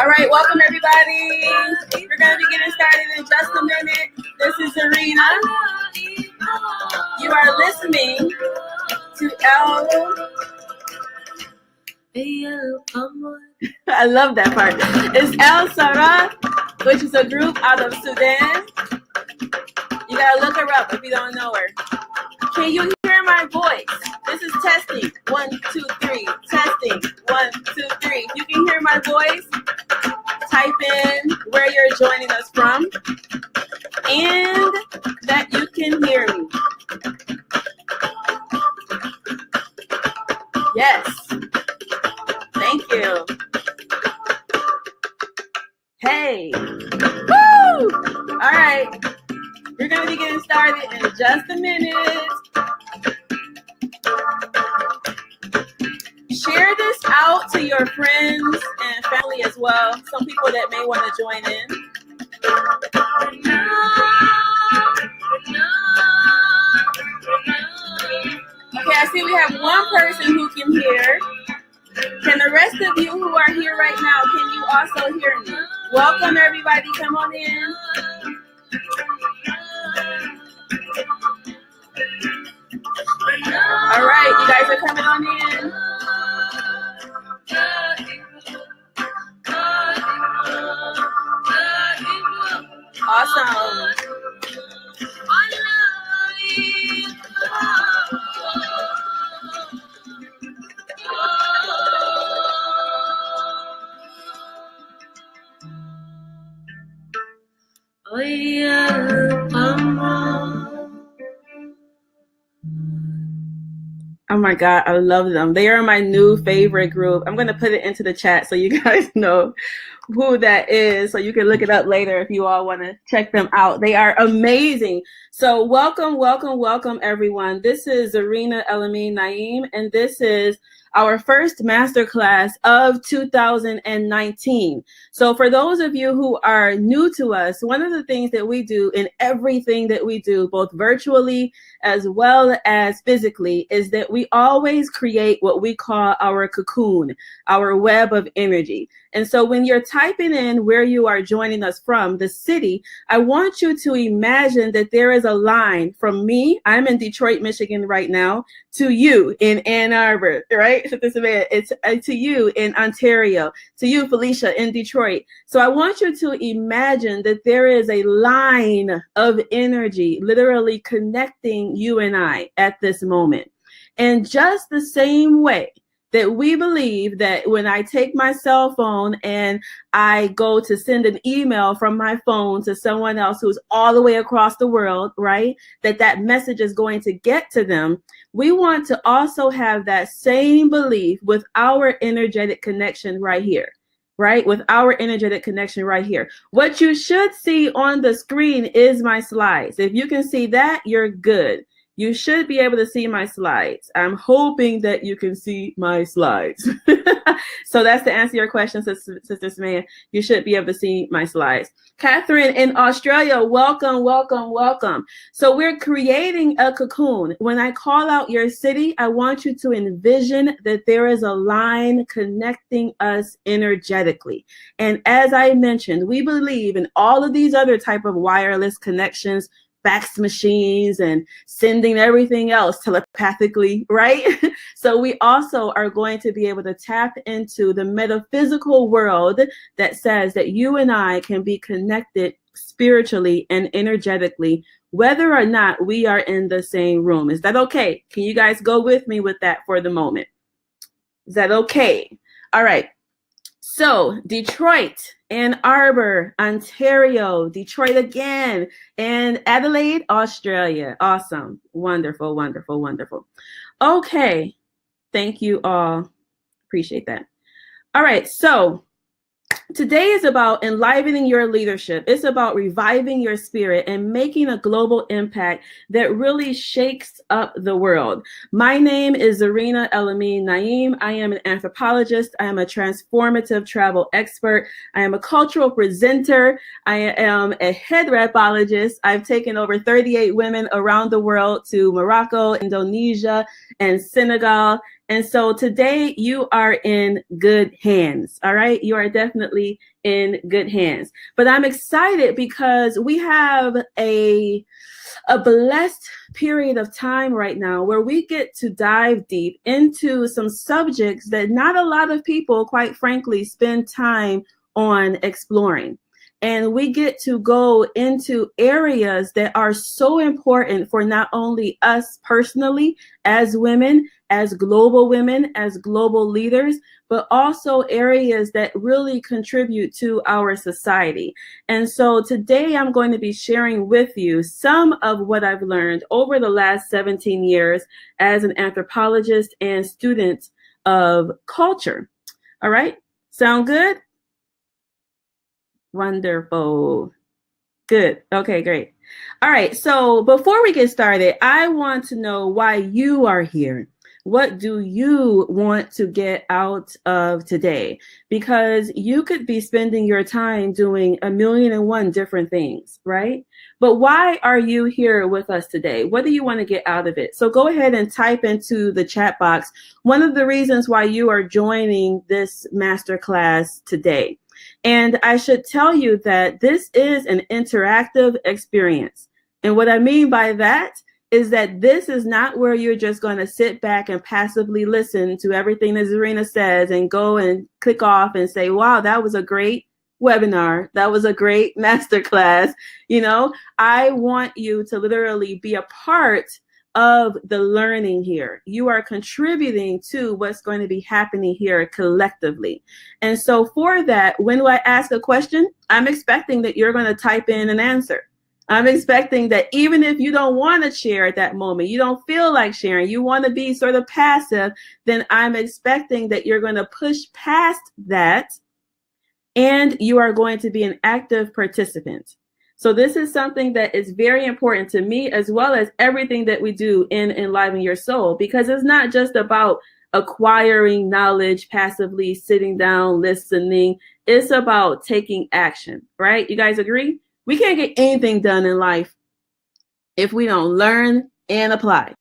All right, welcome everybody. We're going to be getting started in just a minute. This is Zarinah. You are listening to I love that part. It's El-Amin, which is a group out of Sudan. You got to look her up if you don't know her. Can you hear my voice? This is testing. 1, 2, 3. Testing. 1, 2, 3. You can hear my voice. Type in where you're joining us from and that you can hear me. Yes. Thank you. Hey. Woo! All right. We're going to be getting started in just a minute. Share this out to your friends and family as well. Some people that may want to join in. Okay, I see we have one person who can hear. Can the rest of you who are here right now, can you also hear me? Welcome everybody, come on in. All right, you guys are coming on in. Awesome. Oh my God, I love them. They are my new favorite group. I'm going to put it into the chat so you guys know who that is, so you can look it up later if you all want to check them out. They are amazing. So welcome, welcome, welcome everyone. This is Zarinah, El-Amin, Naeem, and this is our first masterclass of 2019. So for those of you who are new to us, one of the things that we do in everything that we do, both virtually as well as physically, is that we always create what we call our cocoon, our web of energy. And so when you're typing in where you are joining us from, the city, I want you to imagine that there is a line from me, I'm in Detroit, Michigan right now, to you in Ann Arbor, right? It's to you in Ontario, to you, Felicia, in Detroit. So I want you to imagine that there is a line of energy literally connecting you and I at this moment. And just the same way that we believe that when I take my cell phone and I go to send an email from my phone to someone else who's all the way across the world, right, that message is going to get to them, we want to also have that same belief with our energetic connection right here, right, with our energetic connection right here. What you should see on the screen is my slides. If you can see that, you're good. You should be able to see my slides. I'm hoping that you can see my slides. So that's to answer your question, Sister Man. You should be able to see my slides. Catherine in Australia, welcome, welcome, welcome. So we're creating a cocoon. When I call out your city, I want you to envision that there is a line connecting us energetically. And as I mentioned, we believe in all of these other type of wireless connections, fax machines and sending everything else telepathically, right? So we also are going to be able to tap into the metaphysical world that says that you and I can be connected spiritually and energetically, whether or not we are in the same room. Is that okay? Can you guys go with me with that for the moment? Is that okay? All right. So Detroit, Ann Arbor, Ontario, Detroit again, and Adelaide, Australia. Awesome. Wonderful, wonderful, wonderful. Okay. Thank you all. Appreciate that. All right. So today is about enlivening your leadership. It's about reviving your spirit and making a global impact that really shakes up the world. My name is Zarinah El-Amin Naeem. I am an anthropologist. I am a transformative travel expert. I am a cultural presenter. I am a head rapologist. I've taken over 38 women around the world to Morocco, Indonesia, and Senegal. And so today you are in good hands. All right. You are definitely in good hands. But I'm excited because we have a blessed period of time right now where we get to dive deep into some subjects that not a lot of people, quite frankly, spend time on exploring. And we get to go into areas that are so important for not only us personally as women, as global women, as global leaders, but also areas that really contribute to our society. And so today I'm going to be sharing with you some of what I've learned over the last 17 years as an anthropologist and student of culture. All right, sound good? Wonderful. Good. Okay, great. All right. So before we get started, I want to know why you are here. What do you want to get out of today? Because you could be spending your time doing 1,000,001 different things, right? But why are you here with us today? What do you want to get out of it? So go ahead and type into the chat box one of the reasons why you are joining this masterclass today. And I should tell you that this is an interactive experience. And what I mean by that is that this is not where you're just going to sit back and passively listen to everything that Zarinah says and go and click off and say, wow, that was a great webinar. That was a great masterclass. You know, I want you to literally be a part of the learning here. You are contributing to what's going to be happening here collectively. And so for that, when I ask a question, I'm expecting that you're going to type in an answer. I'm expecting that even if you don't want to share at that moment, you don't feel like sharing, you want to be sort of passive, then I'm expecting that you're going to push past that and you are going to be an active participant. So this is something that is very important to me, as well as everything that we do in Enliven Your Soul, because it's not just about acquiring knowledge passively, sitting down, listening. It's about taking action, right? You guys agree? We can't get anything done in life if we don't learn and apply.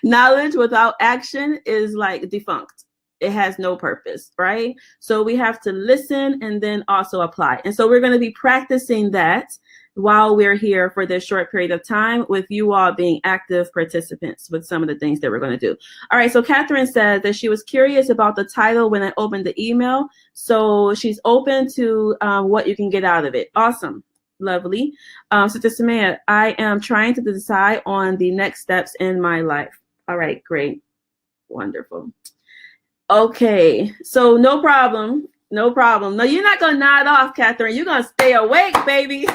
Knowledge without action is like defunct. It has no purpose, right? So we have to listen and then also apply. And so we're going to be practicing that while we're here for this short period of time, with you all being active participants with some of the things that we're going to do. All right, so Catherine said that she was curious about the title when I opened the email. So she's open to what you can get out of it. Awesome. Lovely. Sister Samaya, I am trying to decide on the next steps in my life. All right, great. Wonderful. Okay, so no problem. No problem. No, you're not going to nod off, Catherine. You're going to stay awake, baby.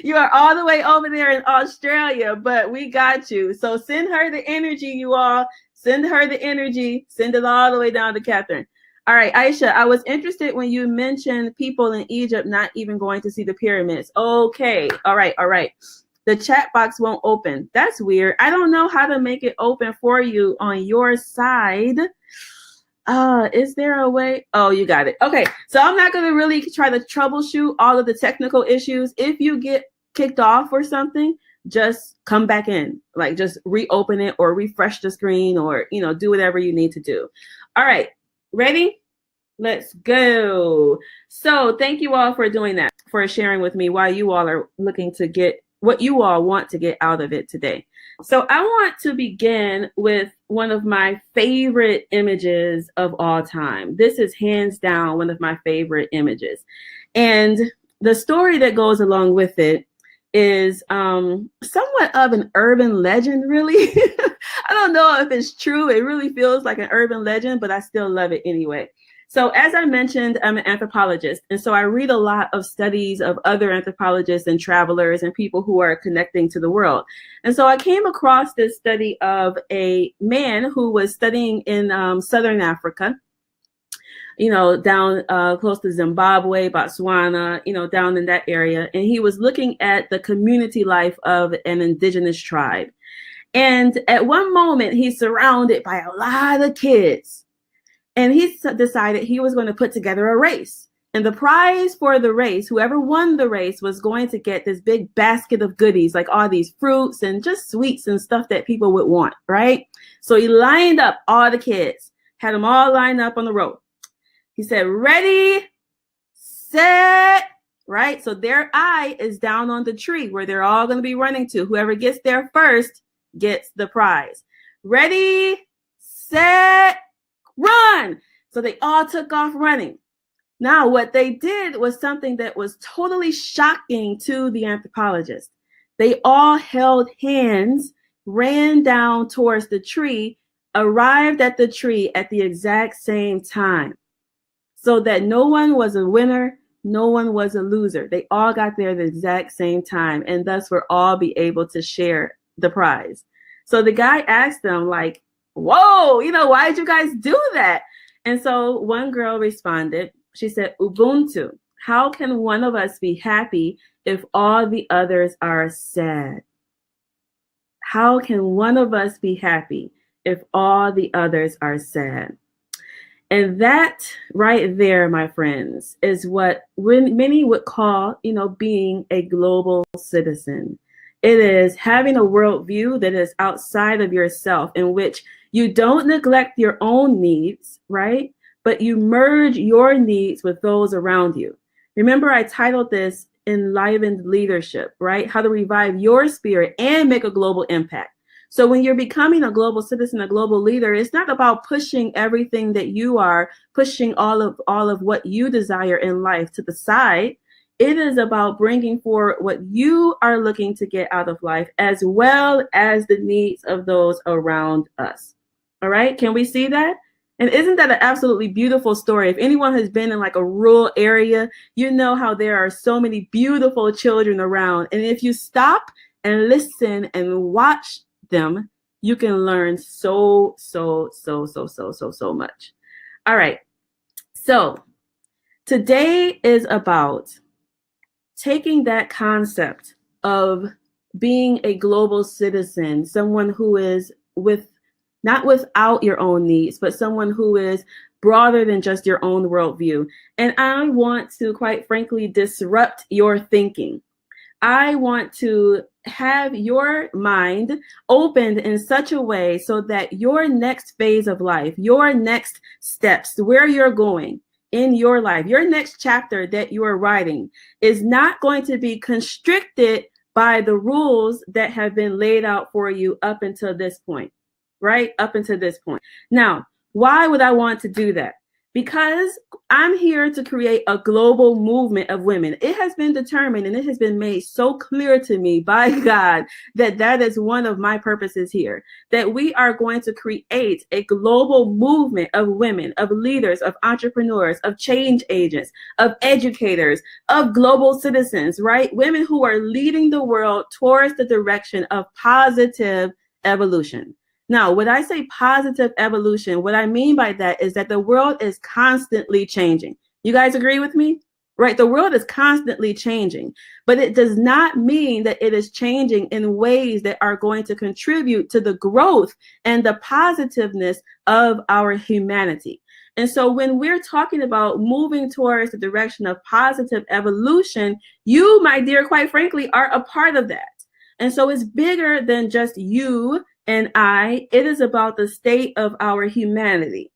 You are all the way over there in Australia, but we got you. So send her the energy, you all. Send her the energy. Send it all the way down to Catherine. All right, Aisha, I was interested when you mentioned people in Egypt not even going to see the pyramids. Okay, all right, all right. The chat box won't open. That's weird. I don't know how to make it open for you on your side. Is there a way? Oh, you got it. Okay, so I'm not going to really try to troubleshoot all of the technical issues. If you get kicked off or something, just come back in. Like, just reopen it or refresh the screen, or, you know, do whatever you need to do. All right, ready? Let's go. So thank you all for doing that, for sharing with me why you all are looking to get what you all want to get out of it today. So I want to begin with one of my favorite images of all time. This is hands down one of my favorite images. And the story that goes along with it is somewhat of an urban legend, really. I don't know if it's true. It really feels like an urban legend, but I still love it anyway. So as I mentioned, I'm an anthropologist, and so I read a lot of studies of other anthropologists and travelers and people who are connecting to the world. And so I came across this study of a man who was studying in Southern Africa, you know, down close to Zimbabwe, Botswana, you know, down in that area. And he was looking at the community life of an indigenous tribe. And at one moment, he's surrounded by a lot of kids. And he decided he was going to put together a race. And the prize for the race, whoever won the race, was going to get this big basket of goodies, like all these fruits and just sweets and stuff that people would want, right? So he lined up all the kids, had them all lined up on the road. He said, ready, set, right? So their eye is down on the tree where they're all going to be running to. Whoever gets there first gets the prize. Ready, set, run. So they all took off running. Now, what they did was something that was totally shocking to the anthropologist. They all held hands, ran down towards the tree, arrived at the tree at the exact same time, so that no one was a winner, no one was a loser. They all got there at the exact same time, and thus were all be able to share the prize. So the guy asked them, like, whoa, why did you guys do that? And so one girl responded. She said, Ubuntu, how can one of us be happy if all the others are sad? How can one of us be happy if all the others are sad? And that right there, my friends, is what many would call, being a global citizen. It is having a worldview that is outside of yourself, in which you don't neglect your own needs, right? But you merge your needs with those around you. Remember, I titled this Enlivened Leadership, right? How to revive your spirit and make a global impact. So when you're becoming a global citizen, a global leader, it's not about pushing everything that you are, pushing all of what you desire in life to the side. It is about bringing forward what you are looking to get out of life, as well as the needs of those around us. All right, can we see that? And isn't that an absolutely beautiful story? If anyone has been in like a rural area, you know how there are so many beautiful children around. And if you stop and listen and watch them, you can learn so much. All right. So today is about taking that concept of being a global citizen, someone who is not without your own needs, but someone who is broader than just your own worldview. And I want to, quite frankly, disrupt your thinking. I want to have your mind opened in such a way so that your next phase of life, your next steps, where you're going in your life, your next chapter that you are writing is not going to be constricted by the rules that have been laid out for you up until this point. Right? Up until this point. Now, why would I want to do that? Because I'm here to create a global movement of women. It has been determined and it has been made so clear to me by God that that is one of my purposes here, that we are going to create a global movement of women, of leaders, of entrepreneurs, of change agents, of educators, of global citizens, right? Women who are leading the world towards the direction of positive evolution. Now, when I say positive evolution, what I mean by that is that the world is constantly changing. You guys agree with me? Right? The world is constantly changing, but it does not mean that it is changing in ways that are going to contribute to the growth and the positiveness of our humanity. And so when we're talking about moving towards the direction of positive evolution, you, my dear, quite frankly, are a part of that. And so it's bigger than just you and I. It is about the state of our humanity.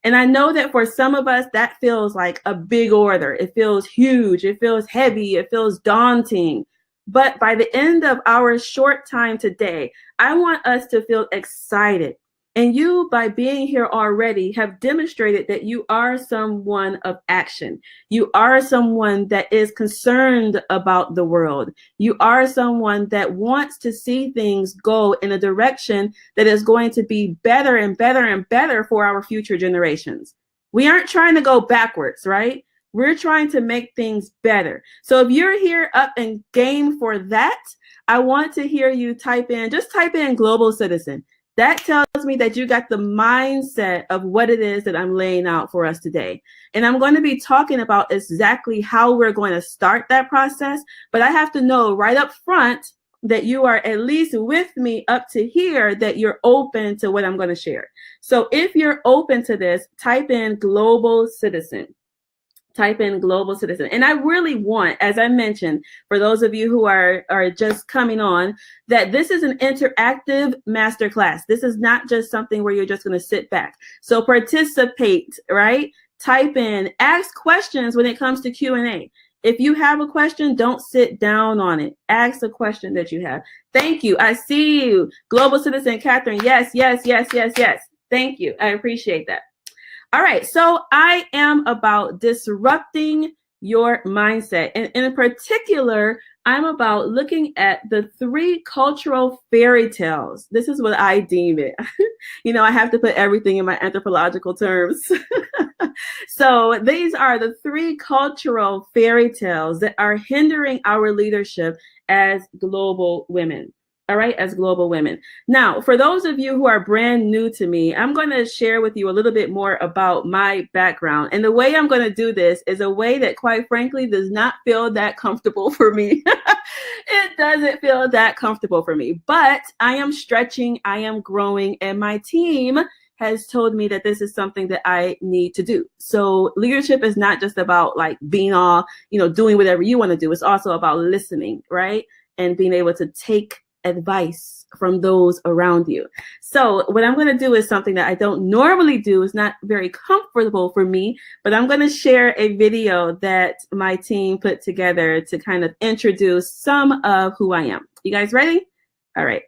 And I know that for some of us, that feels like a big order. It feels huge. It feels heavy. It feels daunting. But by the end of our short time today, I want us to feel excited. And you, by being here already, have demonstrated that you are someone of action. You are someone that is concerned about the world. You are someone that wants to see things go in a direction that is going to be better and better and better for our future generations. We aren't trying to go backwards, right? We're trying to make things better. So if you're here up and game for that, I want to hear you type in global citizen. That tells me that you got the mindset of what it is that I'm laying out for us today. And I'm going to be talking about exactly how we're going to start that process. But I have to know right up front that you are at least with me up to here, that you're open to what I'm going to share. So if you're open to this, type in global citizen. type in global citizen. And I really want, as I mentioned, for those of you who are just coming on, that this is an interactive masterclass. This is not just something where you're just going to sit back. So participate, right? Type in, ask questions when it comes to Q&A. If you have a question, don't sit down on it. Ask the question that you have. Thank you. I see you. Global Citizen Catherine. Yes, yes, yes, yes, yes. Thank you. I appreciate that. All right. So I am about disrupting your mindset. And in particular, I'm about looking at the 3 cultural fairy tales. This is what I deem it. I have to put everything in my anthropological terms. So these are the 3 cultural fairy tales that are hindering our leadership as global women. All right, as global women. Now, for those of you who are brand new to me, I'm going to share with you a little bit more about my background. And the way I'm going to do this is a way that, quite frankly, does not feel that comfortable for me. It doesn't feel that comfortable for me, but I am stretching, I am growing, and my team has told me that this is something that I need to do. So leadership is not just about like being all, doing whatever you want to do. It's also about listening, right? And being able to take advice from those around you. So what I'm going to do is something that I don't normally do. It's not very comfortable for me, but I'm going to share a video that my team put together to kind of introduce some of who I am. You guys ready? All right.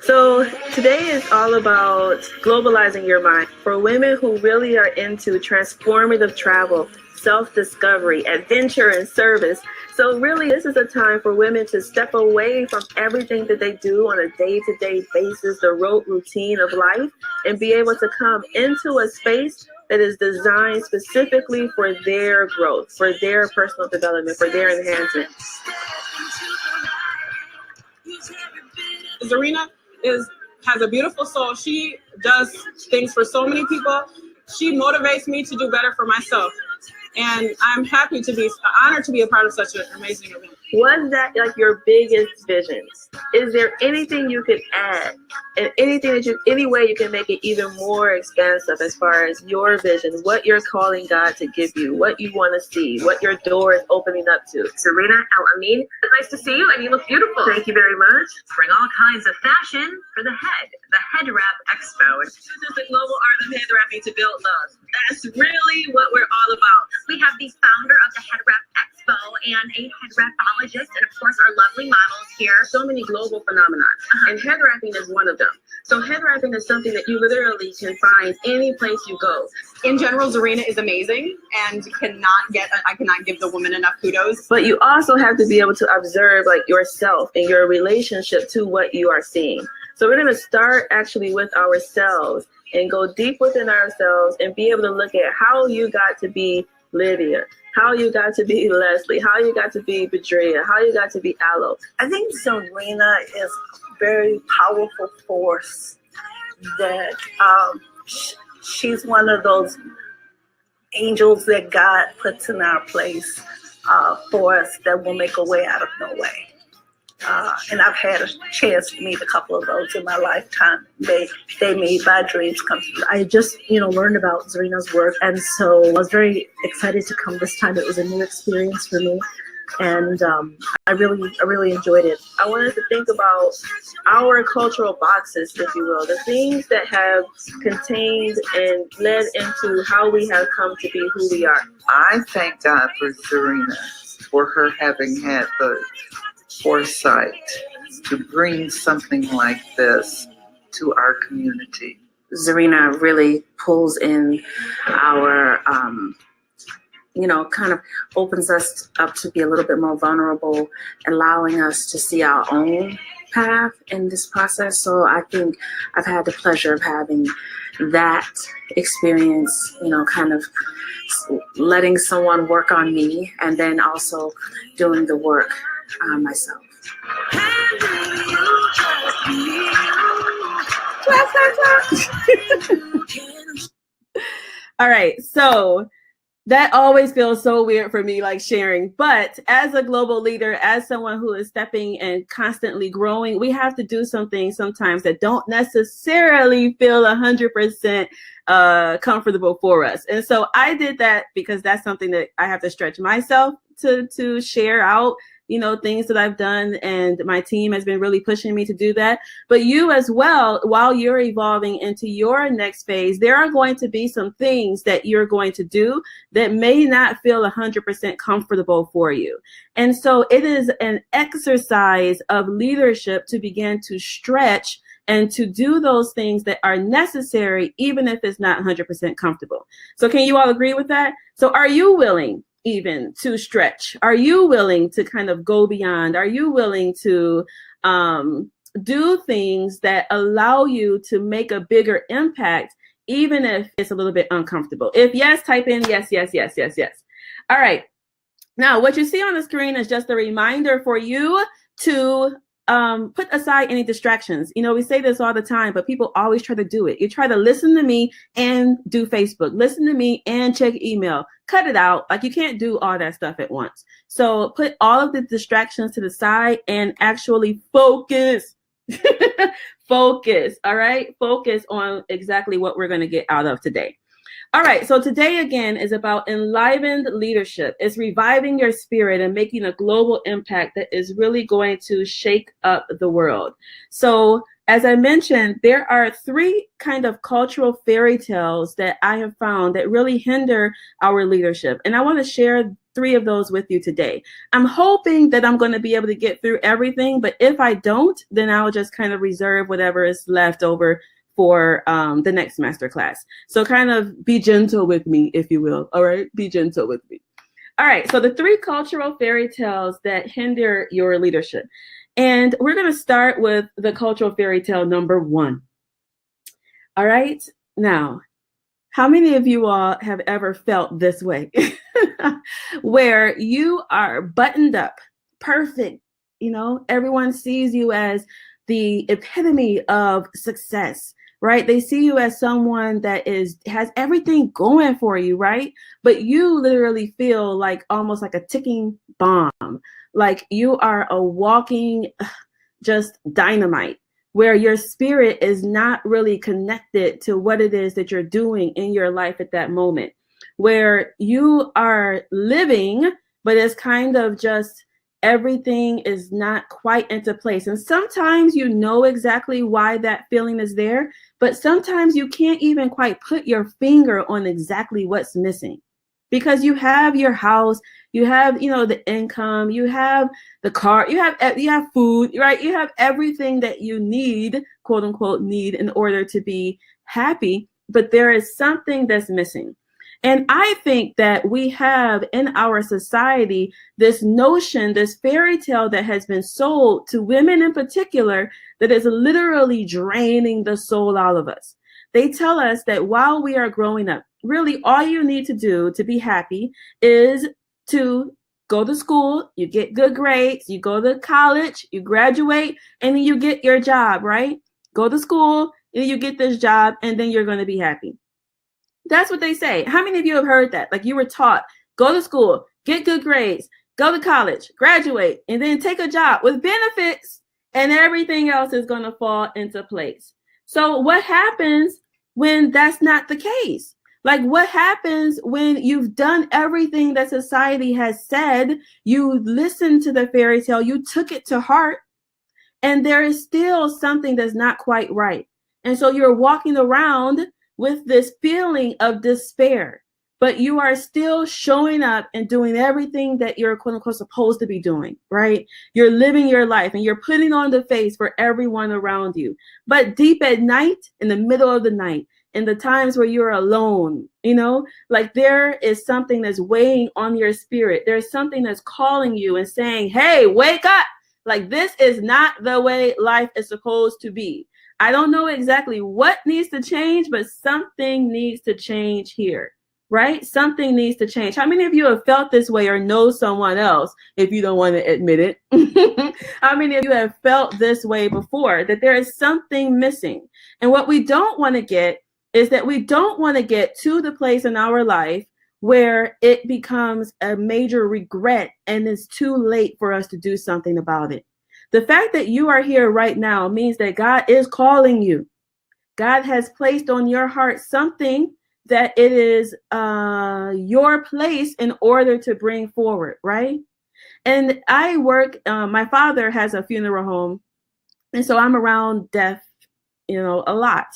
So today is all about globalizing your mind for women who really are into transformative travel, self-discovery, adventure, and service. So really, this is a time for women to step away from everything that they do on a day-to-day basis, the rote routine of life, and be able to come into a space that is designed specifically for their growth, for their personal development, for their enhancement. Zarinah has a beautiful soul. She does things for so many people. She motivates me to do better for myself. And I'm happy to be honored to be a part of such an amazing event. Was that like your biggest vision? Is there anything you could add and any way you can make it even more expansive as far as your vision, what you're calling God to give you, what you want to see, what your door is opening up to? Zarinah, El-Amin, nice to see you, and you look beautiful. Thank you very much. Bring all kinds of fashion for the Head Wrap Expo. This is the global art of head wrapping to build love. That's really what we're all about. We have the founder of the Head Wrap Expo and a head wrapologist, and of course our lovely models here. So many global phenomena, and head wrapping is one of them. So head wrapping is something that you literally can find any place you go. In general, Zarinah is amazing and I cannot give the woman enough kudos. But you also have to be able to observe like yourself and your relationship to what you are seeing. So we're going to start actually with ourselves and go deep within ourselves and be able to look at how you got to be Lydia, how you got to be Leslie, how you got to be Bedrea, how you got to be Aloe. I think Zarinah is a very powerful force that she's one of those angels that God puts in our place for us that will make a way out of no way. And I've had a chance to meet a couple of those in my lifetime. They made my dreams come true. I just, learned about Zarinah's work, and so I was very excited to come this time. It was a new experience for me, and I really enjoyed it. I wanted to think about our cultural boxes, if you will, the things that have contained and led into how we have come to be who we are. I thank God for Zarinah, for her having had the foresight to bring something like this to our community. Zarinah really pulls in our, kind of opens us up to be a little bit more vulnerable, allowing us to see our own path in this process. So I think I've had the pleasure of having that experience, kind of letting someone work on me and then also doing the work myself. All right, so That always feels so weird for me, like sharing. But as a global leader, as someone who is stepping and constantly growing, we have to do some things sometimes that don't necessarily feel 100% comfortable for us. And so I did that because that's something that I have to stretch myself to share out, things that I've done, and my team has been really pushing me to do that. But you as well, while you're evolving into your next phase, there are going to be some things that you're going to do that may not feel 100% comfortable for you. And so it is an exercise of leadership to begin to stretch and to do those things that are necessary, even if it's not 100% comfortable. So can you all agree with that? So are you willing even to stretch? Are you willing to kind of go beyond? Are you willing to do things that allow you to make a bigger impact, even if it's a little bit uncomfortable? If yes, type in yes, yes, yes, yes, yes. All right. Now, what you see on the screen is just a reminder for you to put aside any distractions. We say this all the time, but people always try to do it. You try to listen to me and do Facebook, listen to me and check email, cut it out. Like, you can't do all that stuff at once. So put all of the distractions to the side and actually focus. Focus. All right. Focus on exactly what we're going to get out of today. All right, so today again is about enlivened leadership. It's reviving your spirit and making a global impact that is really going to shake up the world. So as I mentioned, there are 3 kind of cultural fairy tales that I have found that really hinder our leadership. And I want to share 3 of those with you today. I'm hoping that I'm going to be able to get through everything, but if I don't, then I'll just kind of reserve whatever is left over for the next masterclass. So kind of be gentle with me, if you will. All right, be gentle with me. All right, so the 3 cultural fairy tales that hinder your leadership. And we're going to start with the cultural fairy tale number 1. All right, now, how many of you all have ever felt this way? Where you are buttoned up, perfect, everyone sees you as the epitome of success, right? They see you as someone that has everything going for you, right? But you literally feel like almost like a ticking bomb, like you are a walking just dynamite, where your spirit is not really connected to what it is that you're doing in your life at that moment, where you are living, but it's kind of just everything is not quite into place. And sometimes you know exactly why that feeling is there, but sometimes you can't even quite put your finger on exactly what's missing, because you have your house, you have, the income, you have the car, you have food, right? You have everything that you need, quote unquote, need in order to be happy, but there is something that's missing. And I think that we have in our society this notion, this fairy tale that has been sold to women in particular, that is literally draining the soul out of us. They tell us that while we are growing up, really all you need to do to be happy is to go to school, you get good grades, you go to college, you graduate, and then you get your job, right? Go to school, and you get this job, and then you're going to be happy. That's what they say. How many of you have heard that? Like, you were taught, go to school, get good grades, go to college, graduate, and then take a job with benefits, and everything else is going to fall into place. So what happens when that's not the case? Like, what happens when you've done everything that society has said, you listened to the fairy tale, you took it to heart, and there is still something that's not quite right. And so you're walking around with this feeling of despair, but you are still showing up and doing everything that you're, quote unquote, supposed to be doing, right? You're living your life and you're putting on the face for everyone around you. But deep at night, in the middle of the night, in the times where you're alone, like there is something that's weighing on your spirit. There's something that's calling you and saying, hey, wake up. Like, this is not the way life is supposed to be. I don't know exactly what needs to change, but something needs to change here, right? Something needs to change. How many of you have felt this way or know someone else, if you don't want to admit it? How many of you have felt this way before, that there is something missing? And what we don't want to get is that we don't want to get to the place in our life where it becomes a major regret and it's too late for us to do something about it. The fact that you are here right now means that God is calling you. God has placed on your heart something that it is your place in order to bring forward, right? And I work, my father has a funeral home, and so I'm around death, a lot.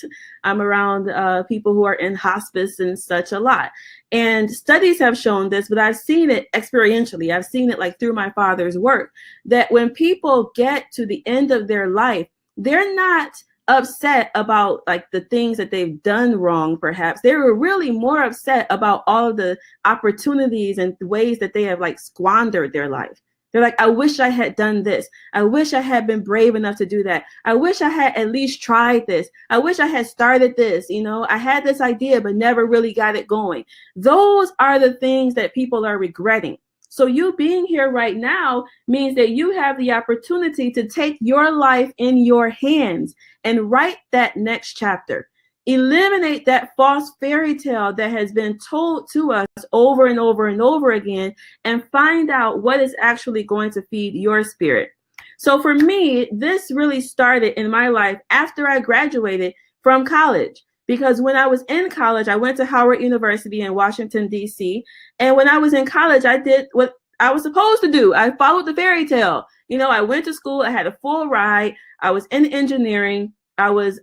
I'm around people who are in hospice and such a lot. And studies have shown this, but I've seen it experientially. I've seen it like through my father's work, that when people get to the end of their life, they're not upset about like the things that they've done wrong. Perhaps they were really more upset about all of the opportunities and ways that they have like squandered their life. They're like, I wish I had done this. I wish I had been brave enough to do that. I wish I had at least tried this. I wish I had started this. I had this idea, but never really got it going. Those are the things that people are regretting. So you being here right now means that you have the opportunity to take your life in your hands and write that next chapter. Eliminate that false fairy tale that has been told to us over and over and over again, and find out what is actually going to feed your spirit. So for me, this really started in my life after I graduated from college. Because when I was in college, I went to Howard University in Washington, D.C. And when I was in college, I did what I was supposed to do. I followed the fairy tale. I went to school. I had a full ride. I was in engineering. I was,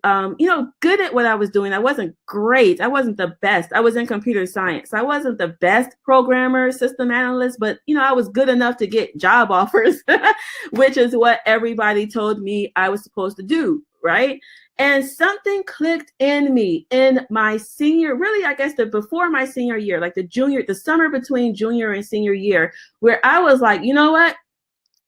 good at what I was doing. I wasn't great. I wasn't the best. I was in computer science. I wasn't the best programmer, system analyst, but, I was good enough to get job offers, which is what everybody told me I was supposed to do, right? And something clicked in me in my before my senior year, like the summer between junior and senior year, where I was like, you know what?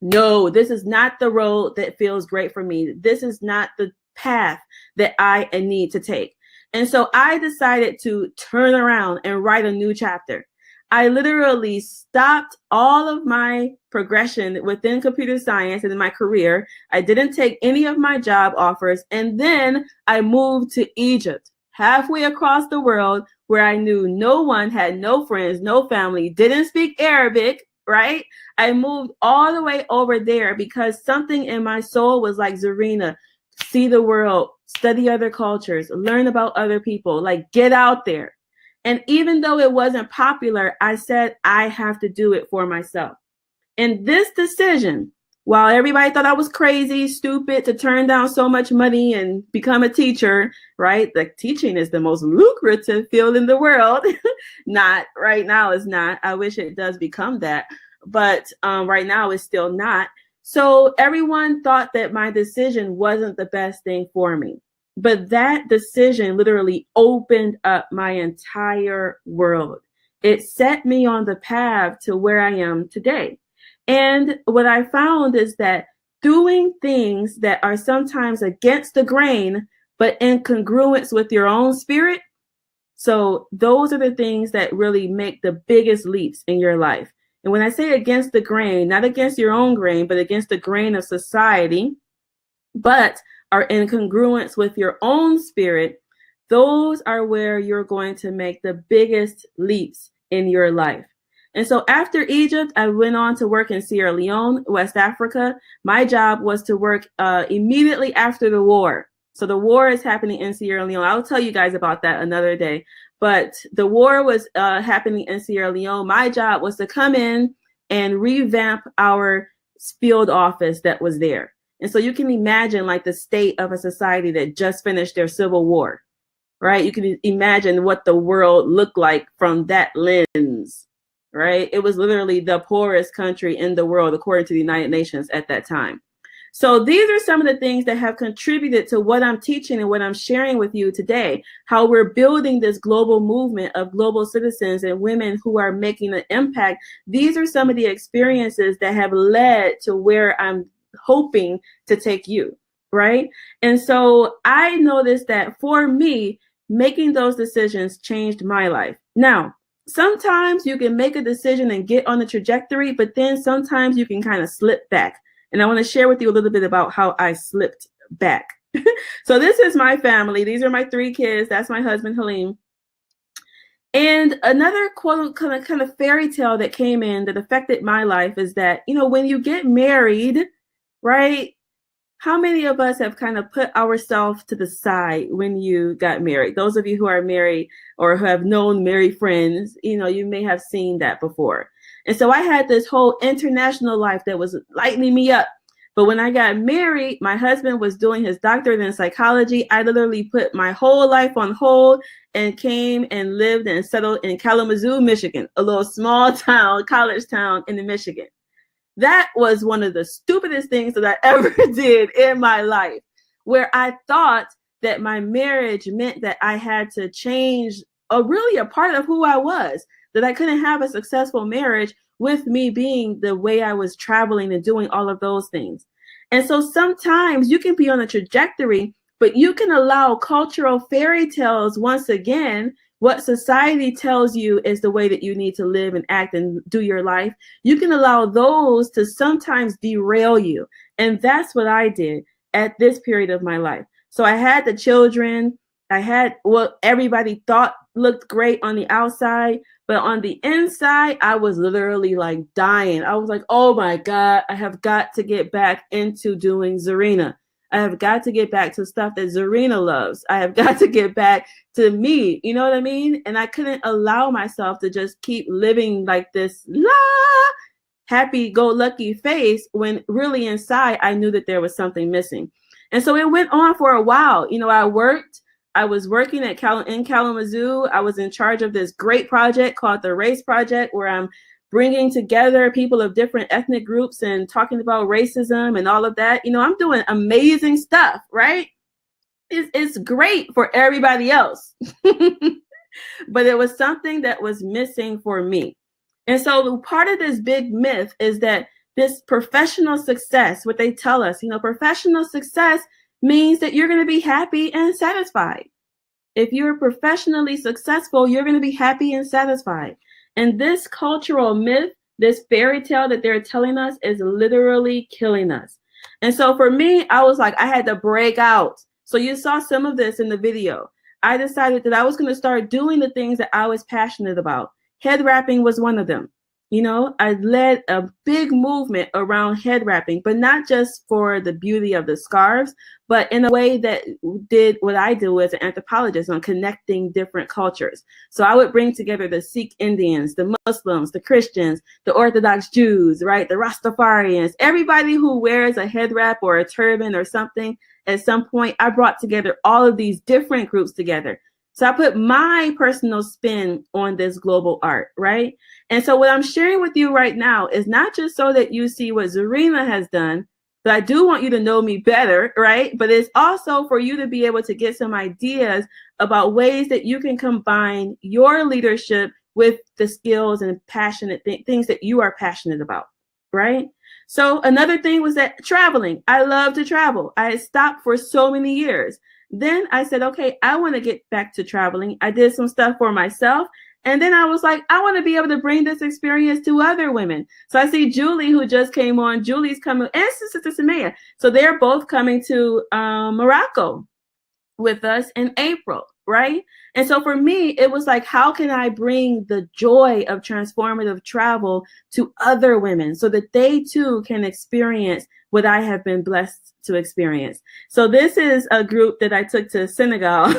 No, this is not the road that feels great for me. This is not the path that I need to take. And so I decided to turn around and write a new chapter. I literally stopped all of my progression within computer science and in my career. I didn't take any of my job offers. And then I moved to Egypt, halfway across the world, where I knew no one, had no friends, no family, didn't speak Arabic, right? I moved all the way over there because something in my soul was like, Zarinah, see the world, study other cultures, learn about other people, like get out there. And even though it wasn't popular, I said, I have to do it for myself. And this decision, while everybody thought I was crazy, stupid to turn down so much money and become a teacher, right? Like teaching is the most lucrative field in the world. Not right now, it's not. I wish it does become that. But right now it's still not. So everyone thought that my decision wasn't the best thing for me. But that decision literally opened up my entire world. It set me on the path to where I am today. And what I found is that doing things that are sometimes against the grain, but in congruence with your own spirit. So those are the things that really make the biggest leaps in your life. And when I say against the grain, not against your own grain, but against the grain of society, but are in congruence with your own spirit, those are where you're going to make the biggest leaps in your life. And so after Egypt, I went on to work in Sierra Leone, West Africa. My job was to work immediately after the war. So the war is happening in Sierra Leone. I'll tell you guys about that another day. But the war was happening in Sierra Leone. My job was to come in and revamp our field office that was there. And so you can imagine like the state of a society that just finished their civil war, right? You can imagine what the world looked like from that lens, right? It was literally the poorest country in the world, according to the United Nations at that time. So these are some of the things that have contributed to what I'm teaching and what I'm sharing with you today, how we're building this global movement of global citizens and women who are making an impact. These are some of the experiences that have led to where I'm hoping to take you, right? And so I noticed that for me, making those decisions changed my life. Now, sometimes you can make a decision and get on the trajectory, but then sometimes you can kind of slip back. And I want to share with you a little bit about how I slipped back. So this is my family. These are my 3 kids. That's my husband, El-Amin. And another quote kind of fairy tale that came in that affected my life is that, you know, when you get married, right? How many of us have kind of put ourselves to the side when you got married? Those of you who are married or who have known married friends, you know, you may have seen that before. And so I had this whole international life that was lighting me up. But when I got married, my husband was doing his doctorate in psychology. I literally put my whole life on hold and came and lived and settled in Kalamazoo, Michigan, a little small town, college town in Michigan. That was one of the stupidest things that I ever did in my life, where I thought that my marriage meant that I had to change really a part of who I was, that I couldn't have a successful marriage with me being the way I was traveling and doing all of those things. And so sometimes you can be on a trajectory, but you can allow cultural fairy tales once again. What society tells you is the way that you need to live and act and do your life. You can allow those to sometimes derail you. And that's what I did at this period of my life. So I had the children. I had what everybody thought looked great on the outside. But on the inside, I was literally like dying. I was like, oh my God, I have got to get back into doing Zarinah. I have got to get back to stuff that Zarinah loves. I have got to get back to me. You know what I mean? And I couldn't allow myself to just keep living like this happy-go-lucky face when really inside I knew that there was something missing. And so it went on for a while. You know, I was working in Kalamazoo. I was in charge of this great project called the Race Project, where I'm bringing together people of different ethnic groups and talking about racism and all of that. You know, I'm doing amazing stuff, right? It's great for everybody else. But it was something that was missing for me. And so part of this big myth is that this professional success, what they tell us, you know, professional success means that you're going to be happy and satisfied. If you're professionally successful, you're going to be happy and satisfied. And this cultural myth, this fairy tale that they're telling us is literally killing us. And so for me, I was like, I had to break out. So you saw some of this in the video. I decided that I was going to start doing the things that I was passionate about. Head wrapping was one of them. You know, I led a big movement around head wrapping, but not just for the beauty of the scarves, but in a way that did what I do as an anthropologist on connecting different cultures. So I would bring together the Sikh Indians, the Muslims, the Christians, the Orthodox Jews, right? The Rastafarians, everybody who wears a head wrap or a turban or something. At some point, I brought together all of these different groups together. So I put my personal spin on this global art, right? And so what I'm sharing with you right now is not just so that you see what Zarinah has done, but I do want you to know me better, right? But it's also for you to be able to get some ideas about ways that you can combine your leadership with the skills and passionate things that you are passionate about, right? So another thing was that traveling. I love to travel. I stopped for so many years. Then I said, okay, I want to get back to traveling. I did some stuff for myself. And then I was like, I want to be able to bring this experience to other women. So I see Julie, who just came on. Julie's coming, and Sister Samaya. So they're both coming to Morocco with us in April, right? And so for me, it was like, how can I bring the joy of transformative travel to other women so that they too can experience what I have been blessed to experience? So this is a group that I took to Senegal.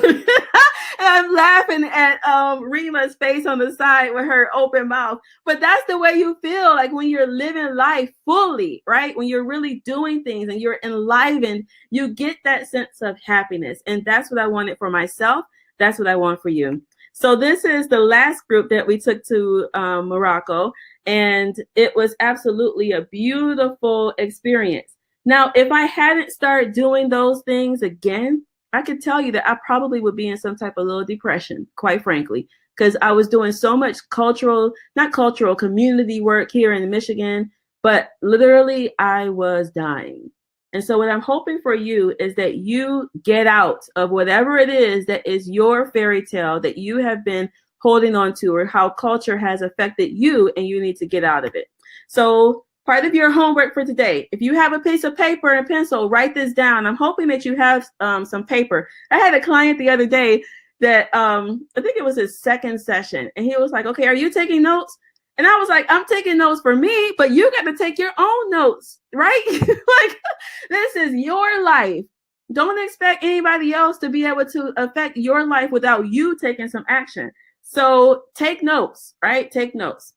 And I'm laughing at Rima's face on the side with her open mouth. But that's the way you feel like when you're living life fully, right? When you're really doing things and you're enlivened, you get that sense of happiness. And that's what I wanted for myself. That's what I want for you. So this is the last group that we took to Morocco. And it was absolutely a beautiful experience. Now, if I hadn't started doing those things again, I could tell you that I probably would be in some type of little depression, quite frankly, because I was doing so much community work here in Michigan, but literally I was dying. And so what I'm hoping for you is that you get out of whatever it is that is your fairy tale that you have been holding on to, or how culture has affected you, and you need to get out of it. So part of your homework for today, if you have a piece of paper and a pencil, write this down. I'm hoping that you have some paper. I had a client the other day that I think it was his second session, and he was like, okay, are you taking notes? And I was like, I'm taking notes for me, but you got to take your own notes, right? Like, this is your life. Don't expect anybody else to be able to affect your life without you taking some action. So take notes, right? Take notes.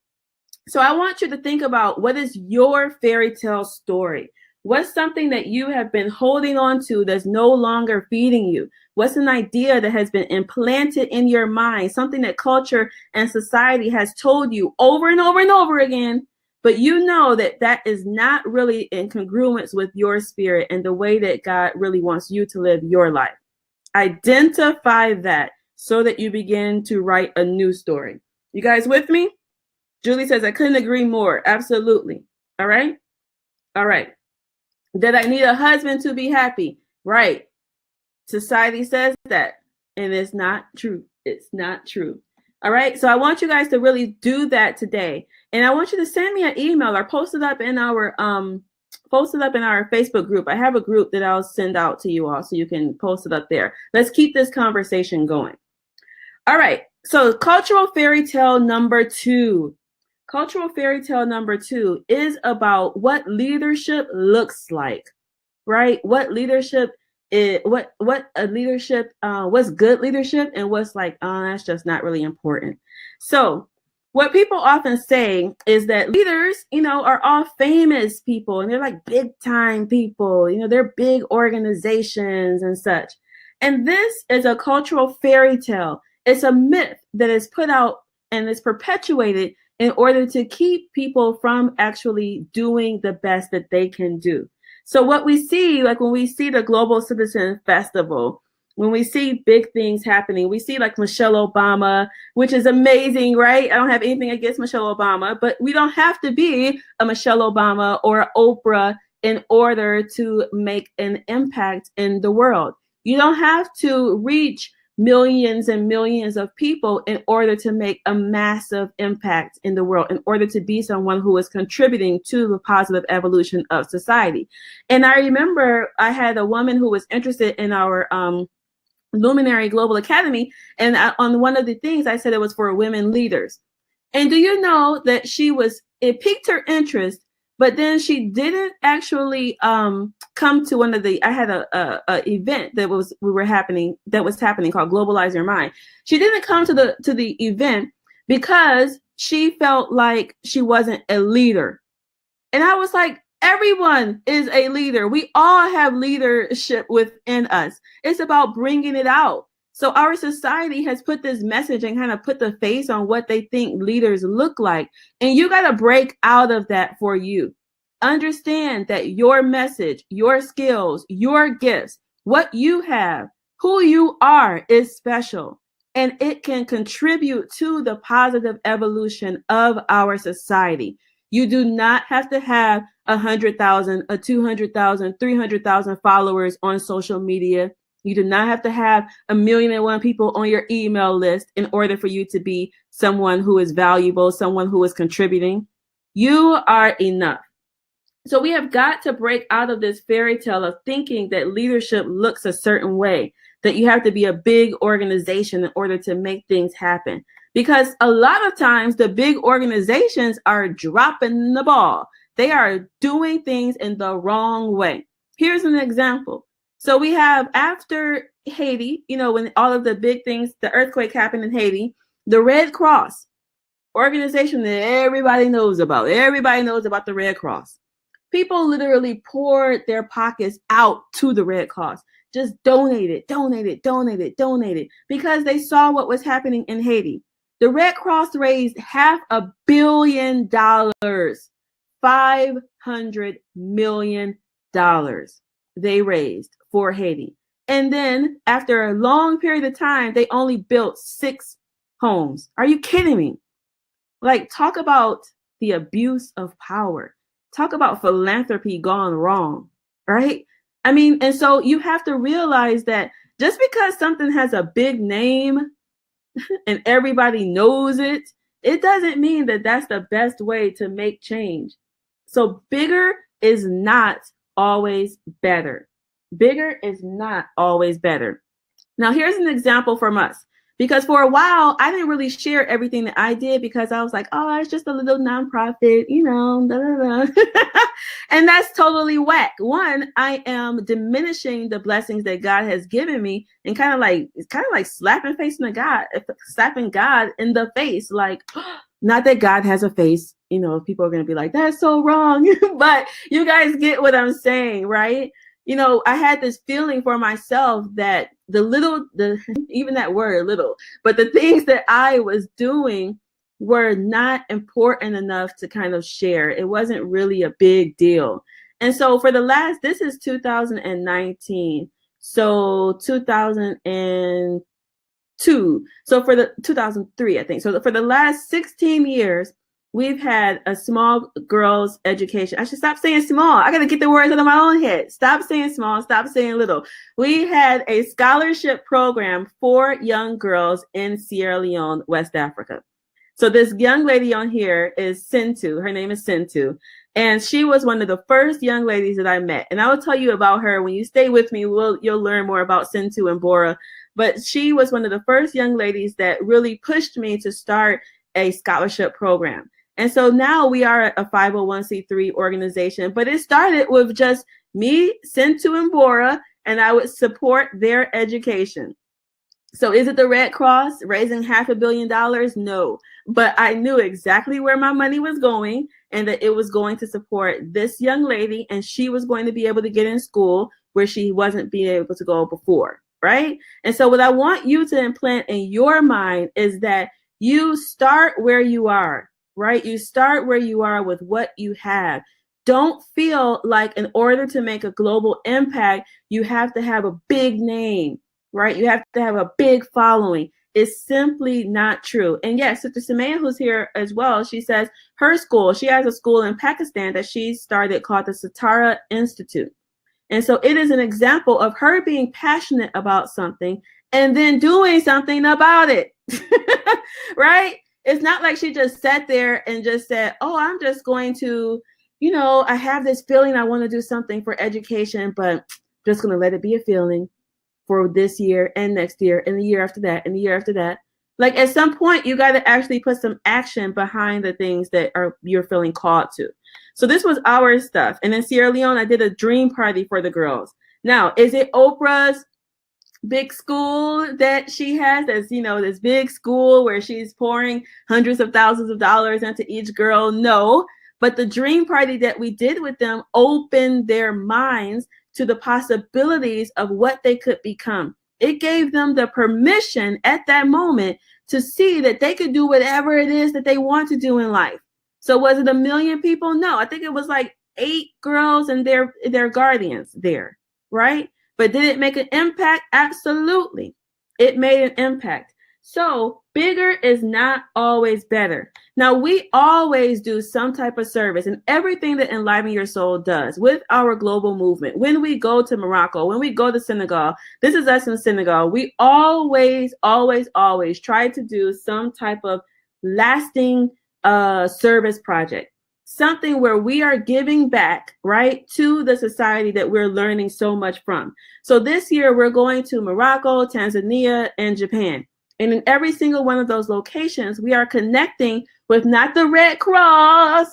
So I want you to think about, what is your fairy tale story? What's something that you have been holding on to that's no longer feeding you? What's an idea that has been implanted in your mind, something that culture and society has told you over and over and over again, but you know that that is not really in congruence with your spirit and the way that God really wants you to live your life. Identify that so that you begin to write a new story. You guys with me? Julie says, I couldn't agree more. Absolutely. All right. All right. That I need a husband to be happy. Right. Society says that. And it's not true. It's not true. All right. So I want you guys to really do that today. And I want you to send me an email or post it up in our Facebook group. I have a group that I'll send out to you all so you can post it up there. Let's keep this conversation going. All right. So cultural fairy tale number 2. Cultural fairy tale number 2 is about what leadership looks like, right? What leadership is, what's good leadership, and what's like, oh, that's just not really important. So what people often say is that leaders, are all famous people, and they're like big time people, they're big organizations and such. And this is a cultural fairy tale. It's a myth that is put out and is perpetuated in order to keep people from actually doing the best that they can do. So what we see, like when we see the Global Citizen Festival, when we see big things happening, we see like Michelle Obama, which is amazing, right? I don't have anything against Michelle Obama, but we don't have to be a Michelle Obama or Oprah in order to make an impact in the world. You don't have to reach millions and millions of people in order to make a massive impact in the world, in order to be someone who is contributing to the positive evolution of society. And I remember I had a woman who was interested in our Luminary Global Academy, and on one of the things I said it was for women leaders. And do you know that it piqued her interest, but then she didn't actually come to one of the, I had a event that was happening called Globalize Your Mind. She didn't come to the event because she felt like she wasn't a leader. And I was like, everyone is a leader. We all have leadership within us. It's about bringing it out. So our society has put this message and kind of put the face on what they think leaders look like. And you got to break out of that for you. Understand that your message, your skills, your gifts, what you have, who you are is special. And it can contribute to the positive evolution of our society. You do not have to have 100,000, 200,000, 300,000 followers on social media. You do not have to have 1,000,001 people on your email list in order for you to be someone who is valuable, someone who is contributing. You are enough. So we have got to break out of this fairy tale of thinking that leadership looks a certain way, that you have to be a big organization in order to make things happen. Because a lot of times the big organizations are dropping the ball. They are doing things in the wrong way. Here's an example. So we have, after Haiti, when all of the big things, the earthquake happened in Haiti, the Red Cross, organization that everybody knows about. Everybody knows about the Red Cross. People literally poured their pockets out to the Red Cross. Just donated, because they saw what was happening in Haiti. The Red Cross raised $500 million, $500 million they raised for Haiti. And then after a long period of time, they only built 6 homes. Are you kidding me? Like, talk about the abuse of power. Talk about philanthropy gone wrong, right? I mean, and so you have to realize that just because something has a big name and everybody knows it, it doesn't mean that that's the best way to make change. So bigger is not always better. Bigger is not always better. Now, here's an example from us. Because for a while, I didn't really share everything that I did because I was like, oh, it's just a little nonprofit, you know, da, da, da. And that's totally whack. One, I am diminishing the blessings that God has given me, and it's kind of like slapping God in the face. Like, not that God has a face, you know, people are going to be like, that's so wrong. But you guys get what I'm saying, right? You know, I had this feeling for myself that even that word little, but the things that I was doing were not important enough to kind of share. It wasn't really a big deal. And so this is 2019. So 2002. So for the 2003, I think. So for the last 16 years, we've had a small girls education. I should stop saying small. I got to get the words out of my own head. Stop saying small. Stop saying little. We had a scholarship program for young girls in Sierra Leone, West Africa. So this young lady on here is Sintu. Her name is Sintu. And she was one of the first young ladies that I met. And I will tell you about her. When you stay with me, you'll learn more about Sintu and Bora. But she was one of the first young ladies that really pushed me to start a scholarship program. And so now we are a 501c3 organization, but it started with just me, Sintu, and Bora, and I would support their education. So is it the Red Cross raising $500 million? No, but I knew exactly where my money was going and that it was going to support this young lady, and she was going to be able to get in school where she wasn't being able to go before, right? And so what I want you to implant in your mind is that you start where you are, right? You start where you are with what you have. Don't feel like in order to make a global impact, you have to have a big name, right? You have to have a big following. It's simply not true. And yes, Sister Samaya, who's here as well, she says her school, she has a school in Pakistan that she started called the Satara Institute. And so it is an example of her being passionate about something and then doing something about it, right? It's not like she just sat there and just said, oh, I'm just going to, you know, I have this feeling I want to do something for education, but just going to let it be a feeling for this year and next year and the year after that and the year after that. Like at some point, you got to actually put some action behind the things that you're feeling called to. So this was our stuff. And in Sierra Leone, I did a dream party for the girls. Now, is it Oprah's big school that she has? That's, you know, this big school where she's pouring hundreds of thousands of dollars into each girl? No. But the dream party that we did with them opened their minds to the possibilities of what they could become. It gave them the permission at that moment to see that they could do whatever it is that they want to do in life. So was it 1 million people? No, I think it was like 8 girls and their guardians there, right? But did it make an impact? Absolutely. It made an impact. So bigger is not always better. Now, we always do some type of service, and everything that Enliven Your Soul does with our global movement. When we go to Morocco, when we go to Senegal, this is us in Senegal, we always try to do some type of lasting service project. Something where we are giving back, right, to the society that we're learning so much from. So this year, we're going to Morocco, Tanzania, and Japan. And in every single one of those locations, we are connecting with not the Red Cross,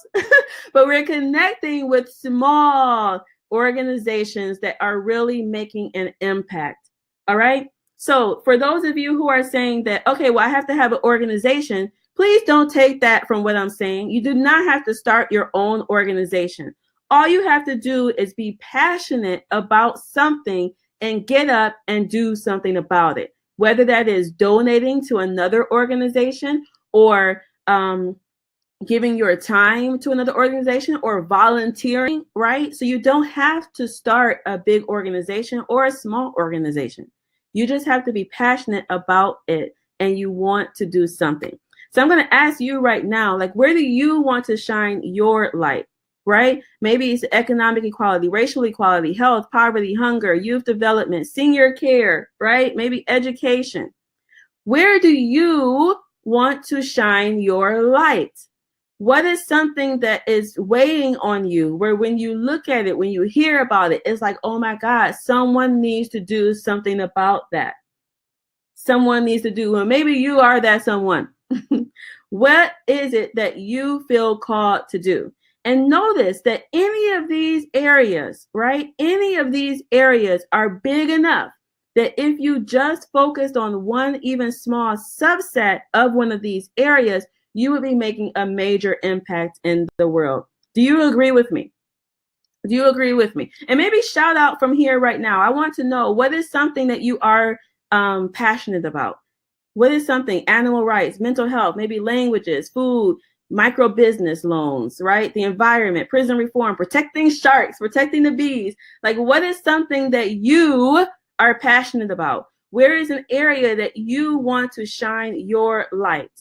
but we're connecting with small organizations that are really making an impact. All right. So for those of you who are saying that, okay, well, I have to have an organization, please don't take that from what I'm saying. You do not have to start your own organization. All you have to do is be passionate about something and get up and do something about it. Whether that is donating to another organization or giving your time to another organization or volunteering, right? So you don't have to start a big organization or a small organization. You just have to be passionate about it and you want to do something. So I'm going to ask you right now, like, where do you want to shine your light? Right? Maybe it's economic equality, racial equality, health, poverty, hunger, youth development, senior care, right? Maybe education. Where do you want to shine your light? What is something that is weighing on you where when you look at it, when you hear about it, it's like, oh my God, someone needs to do something about that. someone needs to do, or maybe you are that someone. What is it that you feel called to do? And notice that any of these areas, right? Any of these areas are big enough that if you just focused on one even small subset of one of these areas, you would be making a major impact in the world. Do you agree with me? Do you agree with me? And maybe shout out from here right now. I want to know, what is something that you are passionate about? What is something? Animal rights, mental health, maybe languages, food, micro business loans, right? The environment, prison reform, protecting sharks, protecting the bees. Like, what is something that you are passionate about? Where is an area that you want to shine your light?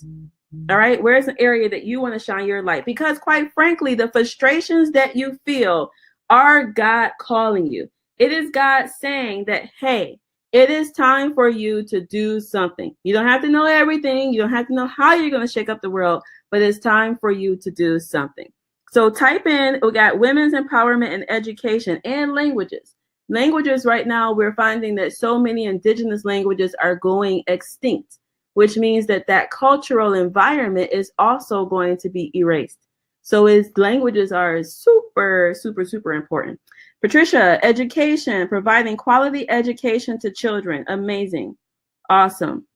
All right, where's an area that you want to shine your light? Because quite frankly, the frustrations that you feel are God calling you. It is God saying that, hey, it is time for you to do something. You don't have to know everything. You don't have to know how you're going to shake up the world, but it's time for you to do something. So type in, we got women's empowerment and education and languages. Languages right now, we're finding that so many indigenous languages are going extinct, which means that that cultural environment is also going to be erased. So languages are super, super, super important. Patricia, education, providing quality education to children. Amazing. Awesome.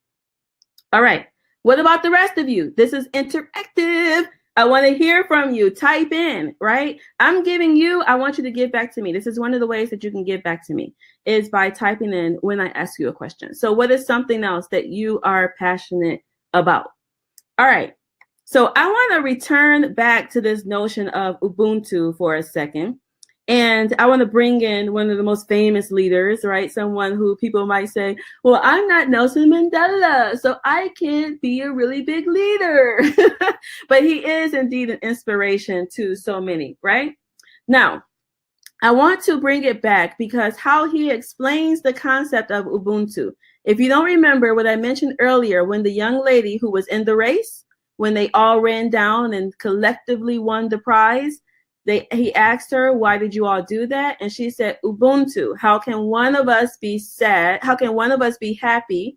All right. What about the rest of you? This is interactive. I want to hear from you. Type in, right? I'm giving you, I want you to give back to me. This is one of the ways that you can give back to me, is by typing in when I ask you a question. So what is something else that you are passionate about? All right. So I want to return back to this notion of Ubuntu for a second. And I want to bring in one of the most famous leaders, right? Someone who people might say, well, I'm not Nelson Mandela, so I can't be a really big leader. But he is indeed an inspiration to so many, right? Now, I want to bring it back because how he explains the concept of Ubuntu. If you don't remember what I mentioned earlier, when the young lady who was in the race, when they all ran down and collectively won the prize, he asked her, why did you all do that? And she said, Ubuntu. How can one of us be sad? How can one of us be happy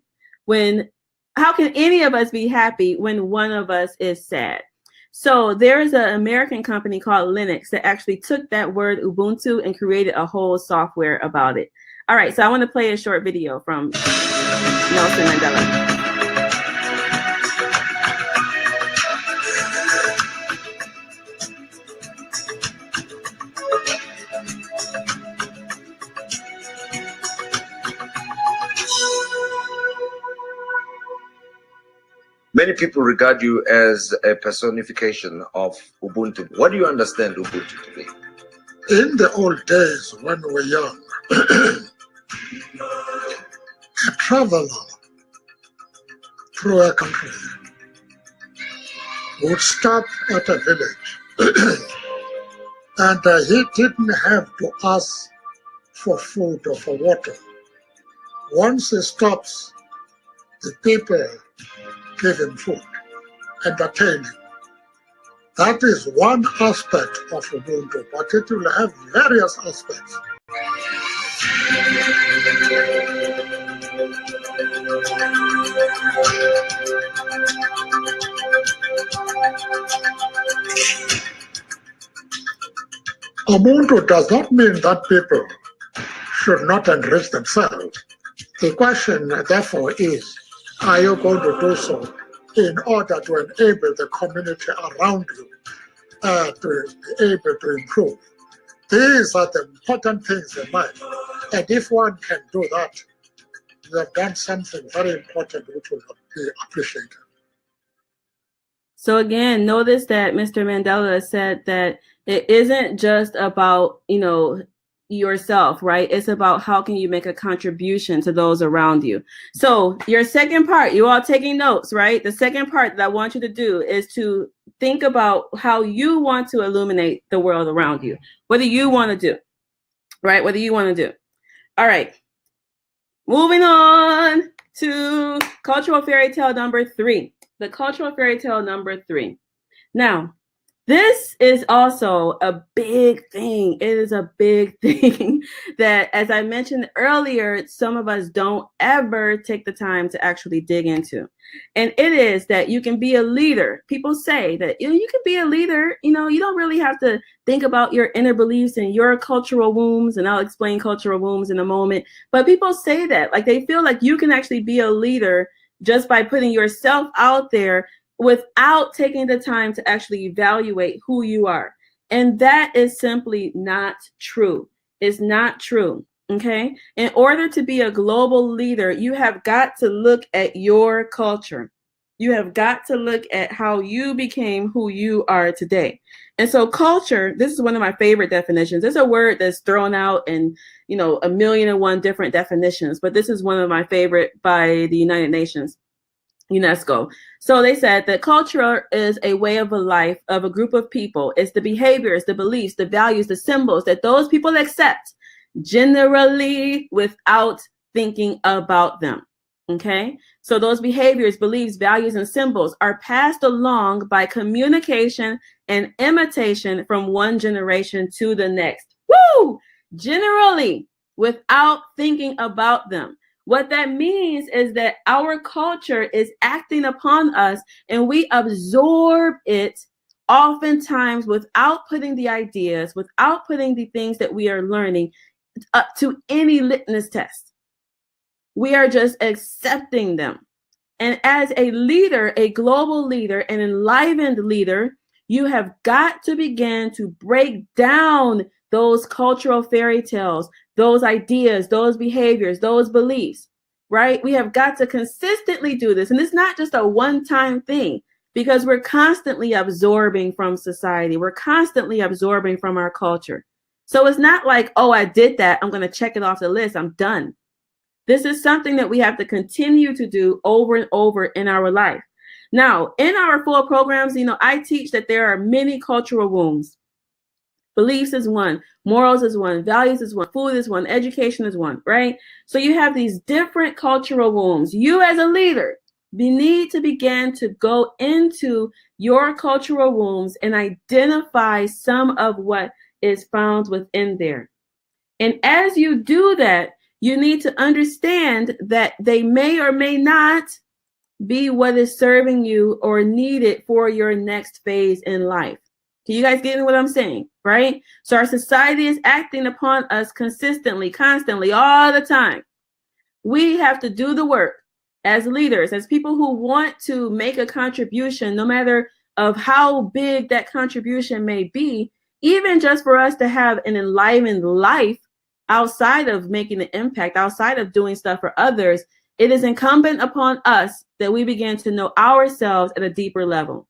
how can any of us be happy when one of us is sad? So there's an American company called Linux that actually took that word Ubuntu and created a whole software about it. All right, so I want to play a short video from Nelson Mandela. Many people regard you as a personification of Ubuntu. What do you understand Ubuntu to be? In the old days when we were young, a traveler through a country would stop at a village and he didn't have to ask for food or for water. Once he stops, the people give him food, entertain him. That is one aspect of Ubuntu, but it will have various aspects. Ubuntu does not mean that people should not enrich themselves. The question, therefore, is, are you going to do so in order to enable the community around you to be able to improve? These are the important things in life. And if one can do that, you have done something very important which will be appreciated. So again, notice that Mr. Mandela said that it isn't just about, yourself, right? It's about how can you make a contribution to those around you. So your second part, you all taking notes, right? The second part that I want you to do is to think about how you want to illuminate the world around you. What do you want to do, right? What do you want to do? All right. Moving on to cultural fairy tale number 3. The cultural fairy tale number 3. Now, This is also a big thing. It is a big thing that, as I mentioned earlier, some of us don't ever take the time to actually dig into. And it is that you can be a leader. People say that you can be a leader. You don't really have to think about your inner beliefs and your cultural wombs. And I'll explain cultural wombs in a moment. But people say that, like, they feel like you can actually be a leader just by putting yourself out there without taking the time to actually evaluate who you are. And that is simply not true. It's not true. Okay. In order to be a global leader, you have got to look at your culture. You have got to look at how you became who you are today. And so culture, this is one of my favorite definitions. It's a word that's thrown out in, 1,000,001 different definitions, but this is one of my favorite by the United Nations. UNESCO. So they said that culture is a way of a life of a group of people. It's the behaviors, the beliefs, the values, the symbols that those people accept, generally without thinking about them. Okay? So those behaviors, beliefs, values, and symbols are passed along by communication and imitation from one generation to the next. Woo! Generally without thinking about them. What that means is that our culture is acting upon us and we absorb it oftentimes without putting the ideas, without putting the things that we are learning up to any litmus test. We are just accepting them. And as a leader, a global leader, an enlivened leader, you have got to begin to break down those cultural fairy tales, those ideas, those behaviors, those beliefs, right? We have got to consistently do this. And it's not just a one-time thing because we're constantly absorbing from society. We're constantly absorbing from our culture. So it's not like, oh, I did that, I'm going to check it off the list, I'm done. This is something that we have to continue to do over and over in our life. Now, in our full programs, I teach that there are many cultural wounds. Beliefs is one, morals is one, values is one, food is one, education is one, right? So you have these different cultural wounds. You as a leader, you need to begin to go into your cultural wounds and identify some of what is found within there. And as you do that, you need to understand that they may or may not be what is serving you or needed for your next phase in life. Can you guys get what I'm saying, right? So our society is acting upon us consistently, constantly, all the time. We have to do the work as leaders, as people who want to make a contribution, no matter of how big that contribution may be, even just for us to have an enlivened life outside of making an impact, outside of doing stuff for others. It is incumbent upon us that we begin to know ourselves at a deeper level.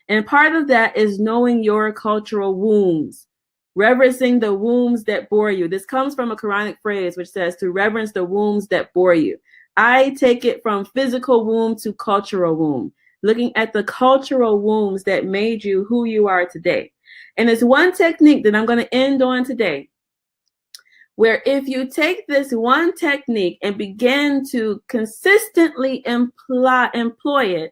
And part of that is knowing your cultural wombs, reverencing the wombs that bore you. This comes from a Quranic phrase which says to reverence the wombs that bore you. I take it from physical womb to cultural womb, looking at the cultural wombs that made you who you are today. And it's one technique that I'm going to end on today, where if you take this one technique and begin to consistently employ it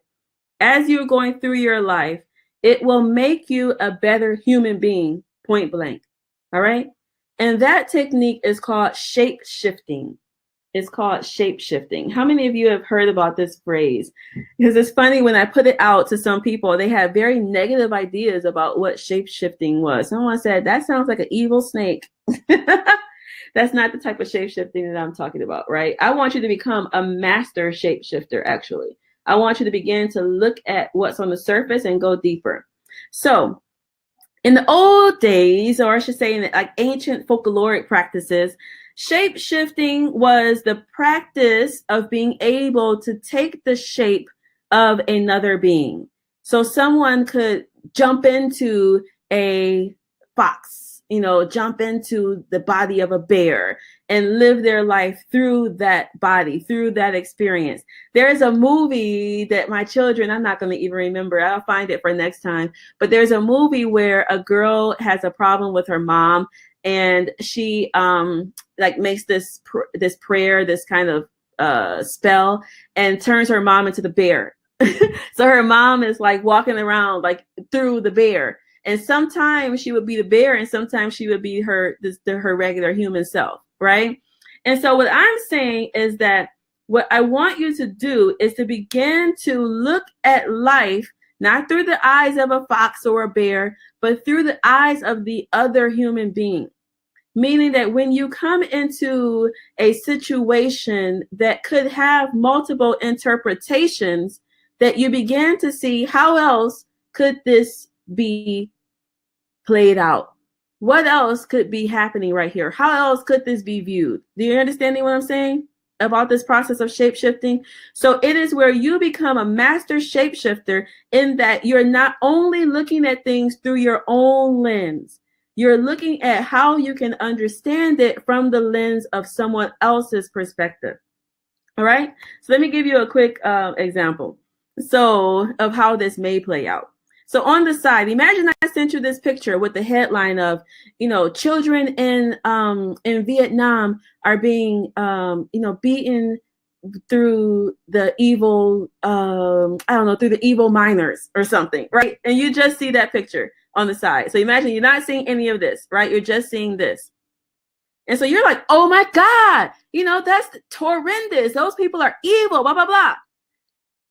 as you're going through your life, it will make you a better human being, point blank. All right. And that technique is called shape shifting. It's called shape shifting. How many of you have heard about this phrase? Because it's funny, when I put it out to some people, they have very negative ideas about what shape shifting was. Someone said, that sounds like an evil snake. That's not the type of shape shifting that I'm talking about, right? I want you to become a master shape shifter, actually. I want you to begin to look at what's on the surface and go deeper. So in the old days, or I should say in like ancient folkloric practices, shape shifting was the practice of being able to take the shape of another being. So someone could jump into a fox, jump into the body of a bear and live their life through that body, through that experience. There's a movie that my children, I'm not going to even remember, I'll find it for next time, but there's a movie where a girl has a problem with her mom, and she makes this prayer, this kind of spell, and turns her mom into the bear. So her mom is like walking around like through the bear. And sometimes she would be the bear, and sometimes she would be her regular human self, right? And so what I'm saying is that what I want you to do is to begin to look at life not through the eyes of a fox or a bear, but through the eyes of the other human being. Meaning that when you come into a situation that could have multiple interpretations, that you begin to see how else could this be played out? What else could be happening right here? How else could this be viewed? Do you understand what I'm saying about this process of shape-shifting? So it is where you become a master shapeshifter in that you're not only looking at things through your own lens, you're looking at how you can understand it from the lens of someone else's perspective. All right. So let me give you a quick example. So of how this may play out. So on the side, imagine I sent you this picture with the headline of, children in Vietnam are being, beaten through the evil, through the evil miners or something, right? And you just see that picture on the side. So imagine you're not seeing any of this, right? You're just seeing this. And so you're like, oh my God, that's horrendous. Those people are evil, blah, blah, blah.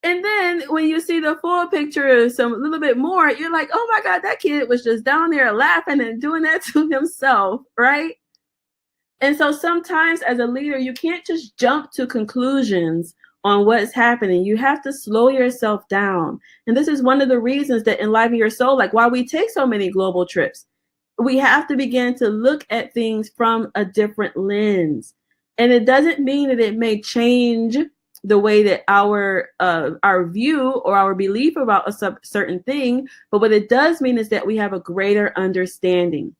And then when you see the full picture, a little bit more, you're like, oh my God, that kid was just down there laughing and doing that to himself, right? And so sometimes as a leader, you can't just jump to conclusions on what's happening. You have to slow yourself down. And this is one of the reasons that Enliven Your Soul, like why we take so many global trips, we have to begin to look at things from a different lens. And it doesn't mean that it may change the way that our view or our belief about a certain thing, but what it does mean is that we have a greater understanding,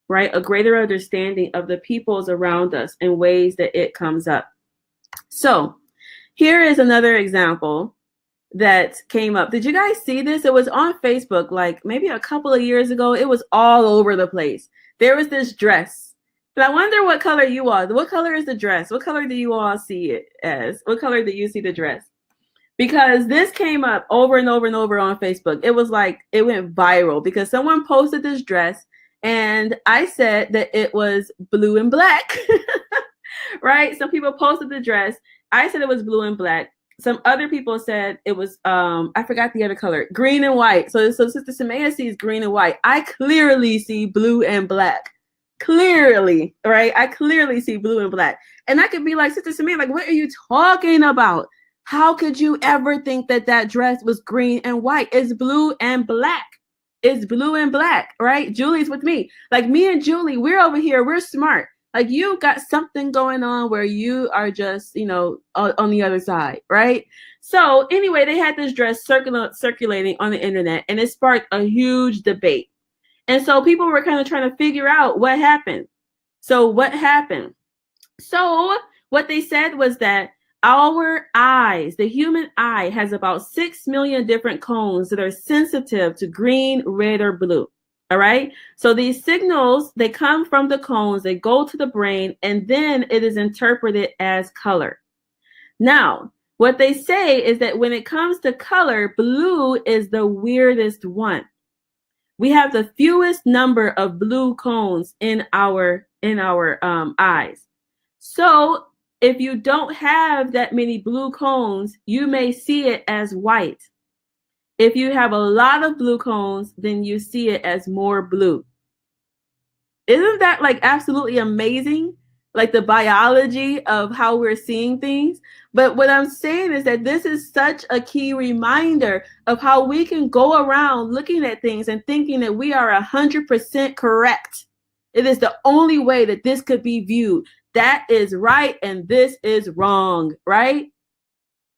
right? A greater understanding of the peoples around us and ways that it comes up. So here is another example that came up. Did you guys see this? It was on Facebook like maybe a couple of years ago. It was all over the place. There was this dress. And I wonder what color what color is the dress? What color do you all see it as? What color do you see the dress? Because this came up over and over and over on Facebook. It was like, it went viral because someone posted this dress and I said that it was blue and black, right? Some people posted the dress. I said it was blue and black. Some other people said it was, I forgot the other color, green and white. So Sister Samaya sees green and white. I clearly see blue and black. Clearly, right? I clearly see blue and black. And I could be like, Sister Samaya, like, what are you talking about? How could you ever think that that dress was green and white? It's blue and black. It's blue and black, right? Julie's with me. Like me and Julie, we're over here. We're smart. Like you got something going on where you are just, on the other side, right? So anyway, they had this dress circulating on the internet and it sparked a huge debate. And so people were kind of trying to figure out what happened. So what happened? So what they said was that our eyes, the human eye, has about 6 million different cones that are sensitive to green, red, or blue. All right. So these signals, they come from the cones, they go to the brain, and then it is interpreted as color. Now, what they say is that when it comes to color, blue is the weirdest one. We have the fewest number of blue cones in our eyes. So if you don't have that many blue cones, you may see it as white. If you have a lot of blue cones, then you see it as more blue. Isn't that like absolutely amazing? Like the biology of how we're seeing things. But what I'm saying is that this is such a key reminder of how we can go around looking at things and thinking that we are 100% correct. It is the only way that this could be viewed. That is right and this is wrong, right?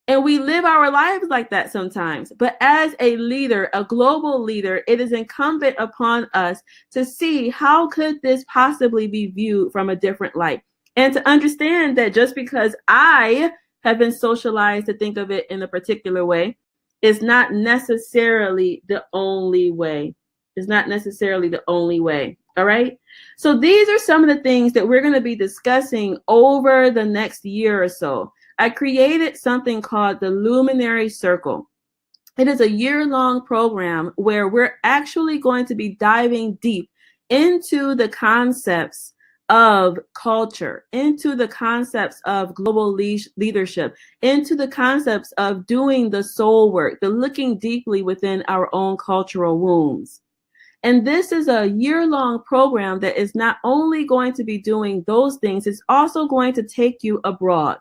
And we live our lives like that sometimes. But as a leader, a global leader, it is incumbent upon us to see how could this possibly be viewed from a different light. And to understand that just because I have been socialized to think of it in a particular way is not necessarily the only way. It's not necessarily the only way. All right. So these are some of the things that we're going to be discussing over the next year or so. I created something called the Luminary Circle. It is a year-long program where we're actually going to be diving deep into the concepts of culture, into the concepts of global leadership, into the concepts of doing the soul work, the looking deeply within our own cultural wounds. And this is a year-long program that is not only going to be doing those things, it's also going to take you abroad.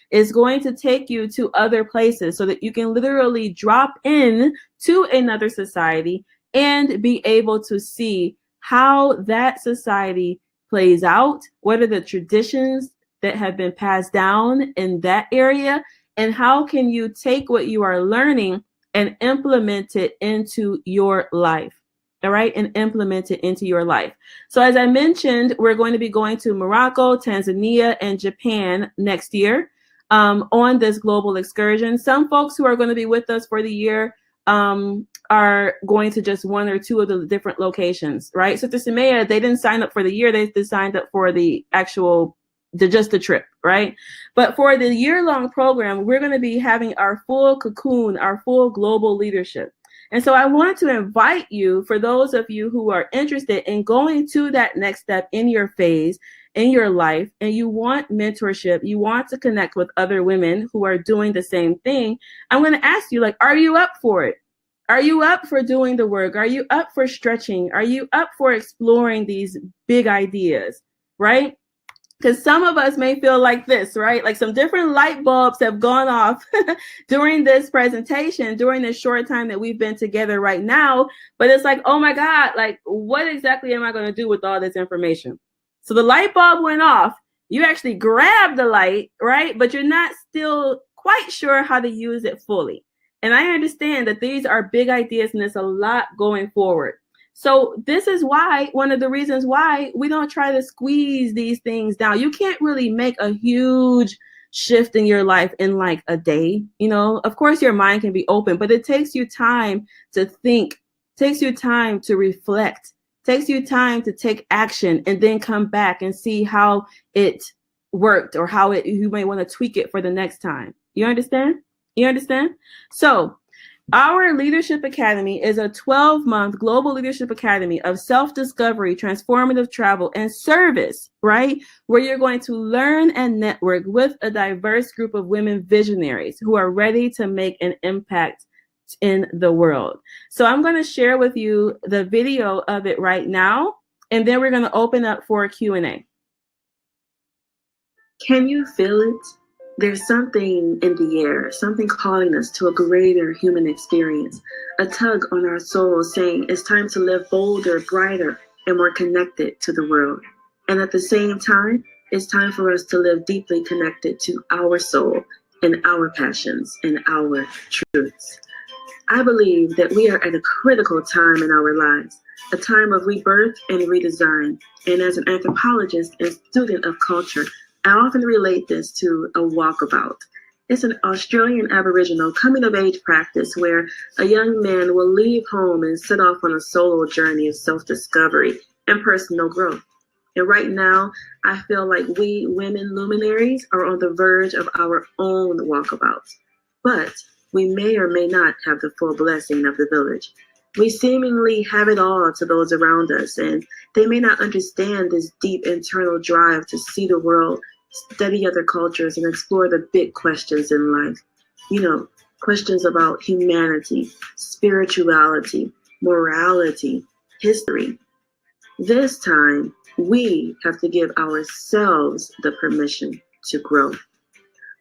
It's going to take you to other places so that you can literally drop in to another society and be able to see how that society plays out, what are the traditions that have been passed down in that area, and how can you take what you are learning and implement it into your life. All right, and implement it into your life. So as I mentioned, we're going to be going to Morocco, Tanzania, and Japan next year on this global excursion. Some folks who are going to be with us for the year are going to just one or two of the different locations, right? So to Samaya, they didn't sign up for the year, they signed up for the actual just the trip, right? But for the year-long program, we're going to be having our full cocoon, our full global leadership. And so I wanted to invite you, for those of you who are interested in going to that next step in your phase, in your life, and you want mentorship, you want to connect with other women who are doing the same thing, I'm going to ask you, like, are you up for it? Are you up for doing the work? Are you up for stretching? Are you up for exploring these big ideas, right? Because some of us may feel like this, right? Like some different light bulbs have gone off during this presentation, during this short time that we've been together right now. But it's like, oh my God, like what exactly am I going to do with all this information? So the light bulb went off. You actually grabbed the light, right? But you're not still quite sure how to use it fully. And I understand that these are big ideas and there's a lot going forward. So this is why, one of the reasons why we don't try to squeeze these things down. You can't really make a huge shift in your life in like a day. You know, of course your mind can be open, but it takes you time to think, takes you time to reflect, takes you time to take action and then come back and see how it worked or how you may want to tweak it for the next time. You understand? You understand? So our Leadership Academy is a 12-month global leadership academy of self-discovery, transformative travel, and service, right? Where you're going to learn and network with a diverse group of women visionaries who are ready to make an impact in the world. So I'm going to share with you the video of it right now, and then we're going to open up for a Q&A. Can you feel it? There's something in the air, something calling us to a greater human experience, a tug on our souls saying it's time to live bolder, brighter, and more connected to the world. And at the same time, it's time for us to live deeply connected to our soul and our passions and our truths. I believe that we are at a critical time in our lives, a time of rebirth and redesign. And as an anthropologist and student of culture, I often relate this to a walkabout. It's an Australian Aboriginal coming-of-age practice where a young man will leave home and set off on a solo journey of self-discovery and personal growth. And right now, I feel like we women luminaries are on the verge of our own walkabouts. But we may or may not have the full blessing of the village. We seemingly have it all to those around us, and they may not understand this deep internal drive to see the world, study other cultures, and explore the big questions in life. You know, questions about humanity, spirituality, morality, history. This time, we have to give ourselves the permission to grow.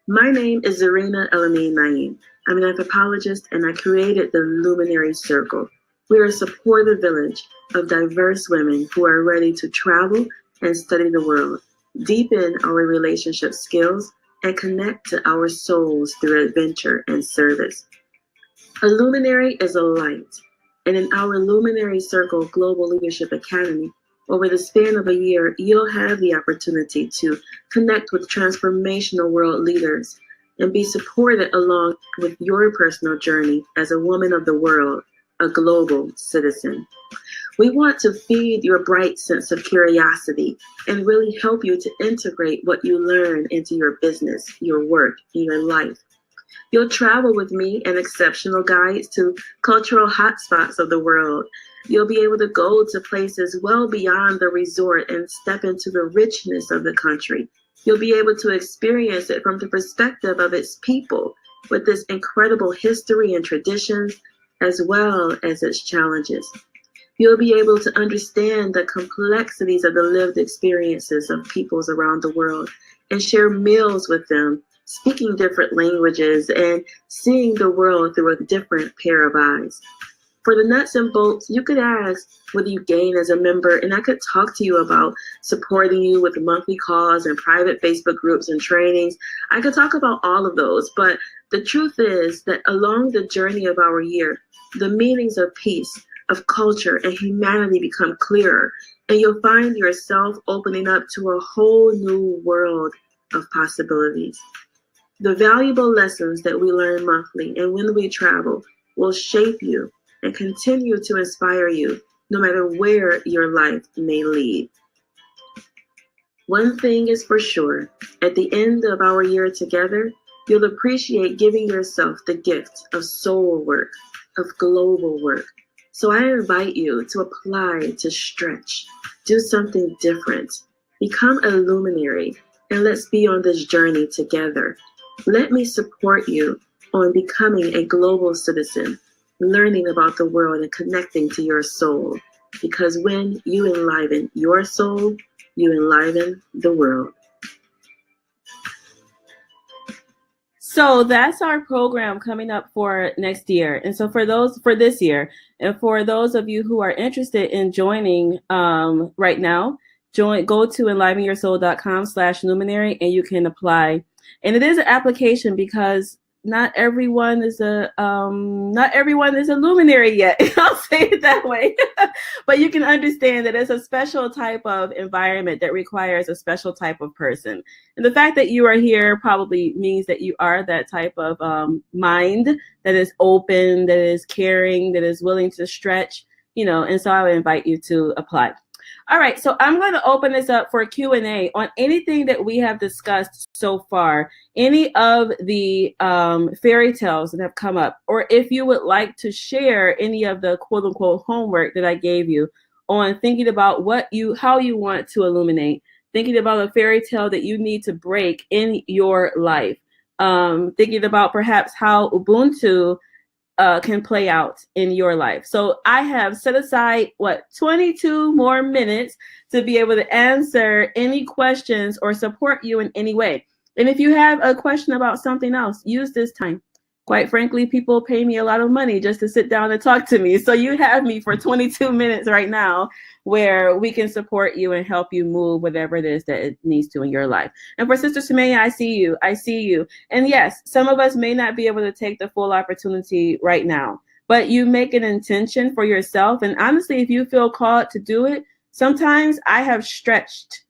My name is Zarinah El-Amin Naeem. I'm an anthropologist, and I created the Luminary Circle. We are a supportive village of diverse women who are ready to travel and study the world, deepen our relationship skills, and connect to our souls through adventure and service. A luminary is a light, and in our Luminary Circle Global Leadership Academy, over the span of a year, you'll have the opportunity to connect with transformational world leaders and be supported along with your personal journey as a woman of the world, a global citizen. We want to feed your bright sense of curiosity and really help you to integrate what you learn into your business, your work, and your life. You'll travel with me and exceptional guides to cultural hotspots of the world. You'll be able to go to places well beyond the resort and step into the richness of the country. You'll be able to experience it from the perspective of its people, with its incredible history and traditions, as well as its challenges. You'll be able to understand the complexities of the lived experiences of peoples around the world and share meals with them, speaking different languages and seeing the world through a different pair of eyes. For the nuts and bolts, you could ask what you gain as a member, and I could talk to you about supporting you with monthly calls and private Facebook groups and trainings. I could talk about all of those, but the truth is that along the journey of our year, the meanings of peace, of culture, and humanity become clearer, and you'll find yourself opening up to a whole new world of possibilities. The valuable lessons that we learn monthly and when we travel will shape you and continue to inspire you no matter where your life may lead. One thing is for sure, at the end of our year together, you'll appreciate giving yourself the gift of soul work, of global work. So I invite you to apply, to stretch, do something different, become a luminary, and let's be on this journey together. Let me support you on becoming a global citizen, learning about the world and connecting to your soul. Because when you enliven your soul, you enliven the world. So that's our program coming up for next year. And so for this year, and for those of you who are interested in joining right now, go to enlivenyoursoul.com/luminary and you can apply. And it is an application because not everyone is a luminary yet. I'll say it that way. But you can understand that it's a special type of environment that requires a special type of person. And the fact that you are here probably means that you are that type of mind that is open, that is caring, that is willing to stretch, and so I would invite you to apply. All right, so I'm going to open this up for Q&A on anything that we have discussed so far, any of the fairy tales that have come up, or if you would like to share any of the quote-unquote homework that I gave you on thinking about how you want to illuminate, thinking about a fairy tale that you need to break in your life, thinking about perhaps how Ubuntu can play out in your life. So I have set aside 22 more minutes to be able to answer any questions or support you in any way. And if you have a question about something else, use this time. Quite frankly, people pay me a lot of money just to sit down and talk to me. So you have me for 22 minutes right now where we can support you and help you move whatever it is that it needs to in your life. And for Sister Sumaya, I see you. And yes, some of us may not be able to take the full opportunity right now, but you make an intention for yourself. And honestly, if you feel called to do it, sometimes I have stretched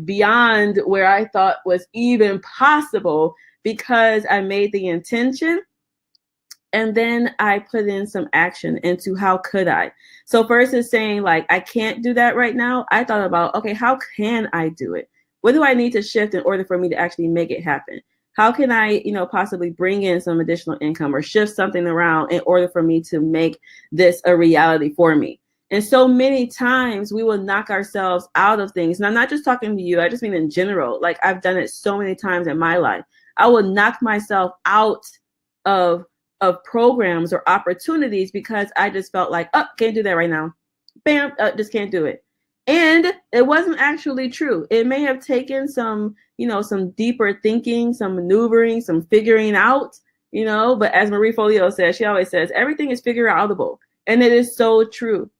beyond where I thought was even possible because I made the intention. And then I put in some action into how could I. So versus saying I can't do that right now, I thought about, okay, how can I do it? What do I need to shift in order for me to actually make it happen? How can I, possibly bring in some additional income or shift something around in order for me to make this a reality for me? And so many times we will knock ourselves out of things. And I'm not just talking to you, I just mean in general. I've done it so many times in my life. I will knock myself out of programs or opportunities because I just felt can't do that right now. Bam, just can't do it. And it wasn't actually true. It may have taken some deeper thinking, some maneuvering, some figuring out, but as Marie Folio says, she always says, everything is figure outable. And it is so true.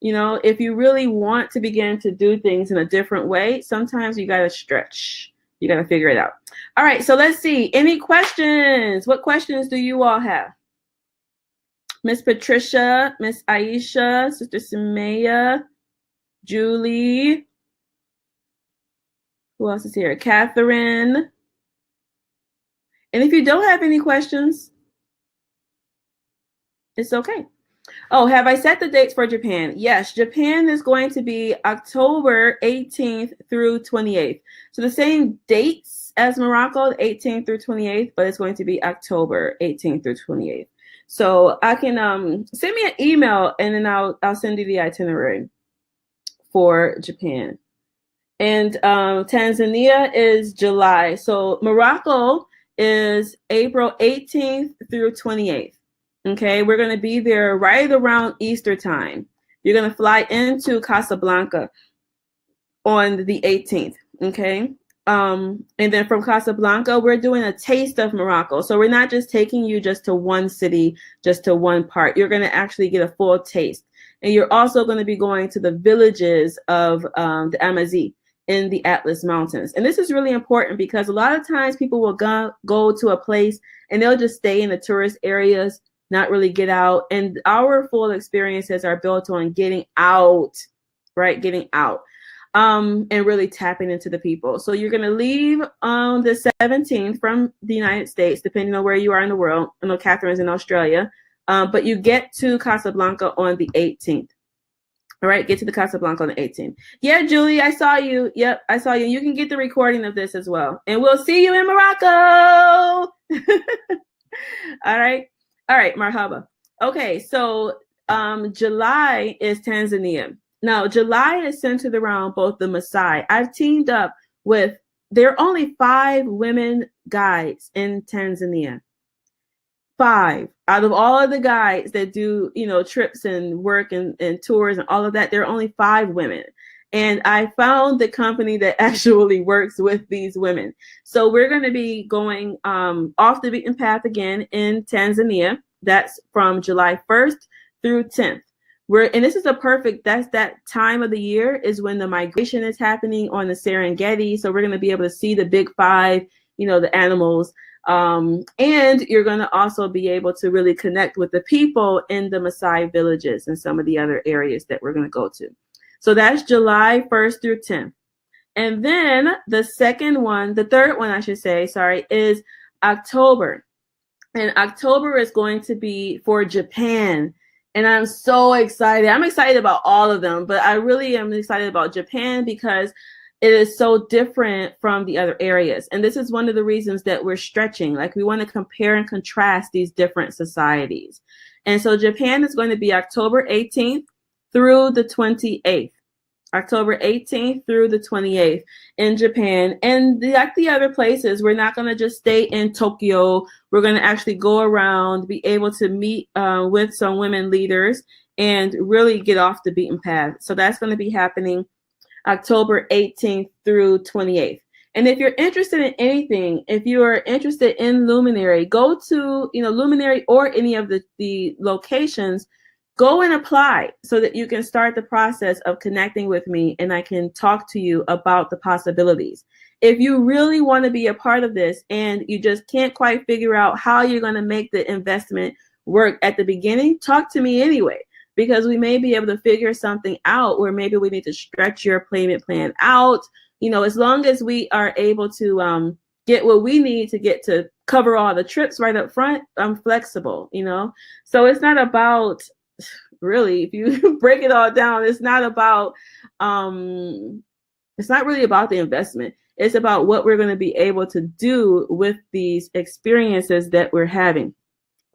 If you really want to begin to do things in a different way, sometimes you got to stretch. You got to figure it out. All right, so let's see. Any questions? What questions do you all have? Miss Patricia, Miss Aisha, Sister Sumaya, Julie. Who else is here? Catherine. And if you don't have any questions, it's okay. Oh, have I set the dates for Japan? Yes, Japan is going to be October 18th through 28th. So the same dates as Morocco, 18th through 28th, but it's going to be October 18th through 28th. So I can send me an email and then I'll send you the itinerary for Japan. And Tanzania is July. So Morocco is April 18th through 28th. Okay, we're going to be there right around Easter time. You're going to fly into Casablanca on the 18th. Okay. And then from Casablanca, we're doing a taste of Morocco. So we're not just taking you just to one city, just to one part. You're going to actually get a full taste. And you're also going to be going to the villages of the Amazigh in the Atlas Mountains. And this is really important because a lot of times people will go to a place and they'll just stay in the tourist areas, not really get out. And our full experiences are built on getting out, right? Getting out. And really tapping into the people. So you're going to leave on the 17th from the United States, depending on where you are in the world. I know Catherine's in Australia, but you get to Casablanca on the 18th. All right, get to the Casablanca on the 18th. Yeah, Julie, I saw you. Yep, I saw you. You can get the recording of this as well. And we'll see you in Morocco. All right, marhaba. Okay, so July is Tanzania. Now, July is centered around both the Maasai. I've teamed up with, there are only 5 women guides in Tanzania. 5 out of all of the guides that do, trips and work and tours and all of that, there are only 5 women. And I found the company that actually works with these women. So we're going to be going off the beaten path again in Tanzania. That's from July 1st through 10th. And this is that's that time of the year is when the migration is happening on the Serengeti. So we're going to be able to see the big 5, the animals. And you're going to also be able to really connect with the people in the Maasai villages and some of the other areas that we're going to go to. So that's July 1st through 10th. And then the third one, I should say, is October. And October is going to be for Japan. And I'm so excited. I'm excited about all of them, but I really am excited about Japan because it is so different from the other areas. And this is one of the reasons that we're stretching. Like, we want to compare and contrast these different societies. And so Japan is going to be October 18th through the 28th. October 18th through the 28th in Japan. And like the other places, we're not going to just stay in Tokyo. We're going to actually go around, be able to meet with some women leaders and really get off the beaten path. So that's going to be happening October 18th through 28th. And if you're interested in anything, if you are interested in Luminary, go to, Luminary or any of the locations. Go and apply so that you can start the process of connecting with me and I can talk to you about the possibilities. If you really want to be a part of this and you just can't quite figure out how you're going to make the investment work at the beginning, talk to me anyway, because we may be able to figure something out where maybe we need to stretch your payment plan out. As long as we are able to get what we need to get to cover all the trips right up front, I'm flexible, So it's not about, really, if you break it all down, it's not about it's not really about the investment. It's about what we're going to be able to do with these experiences that we're having.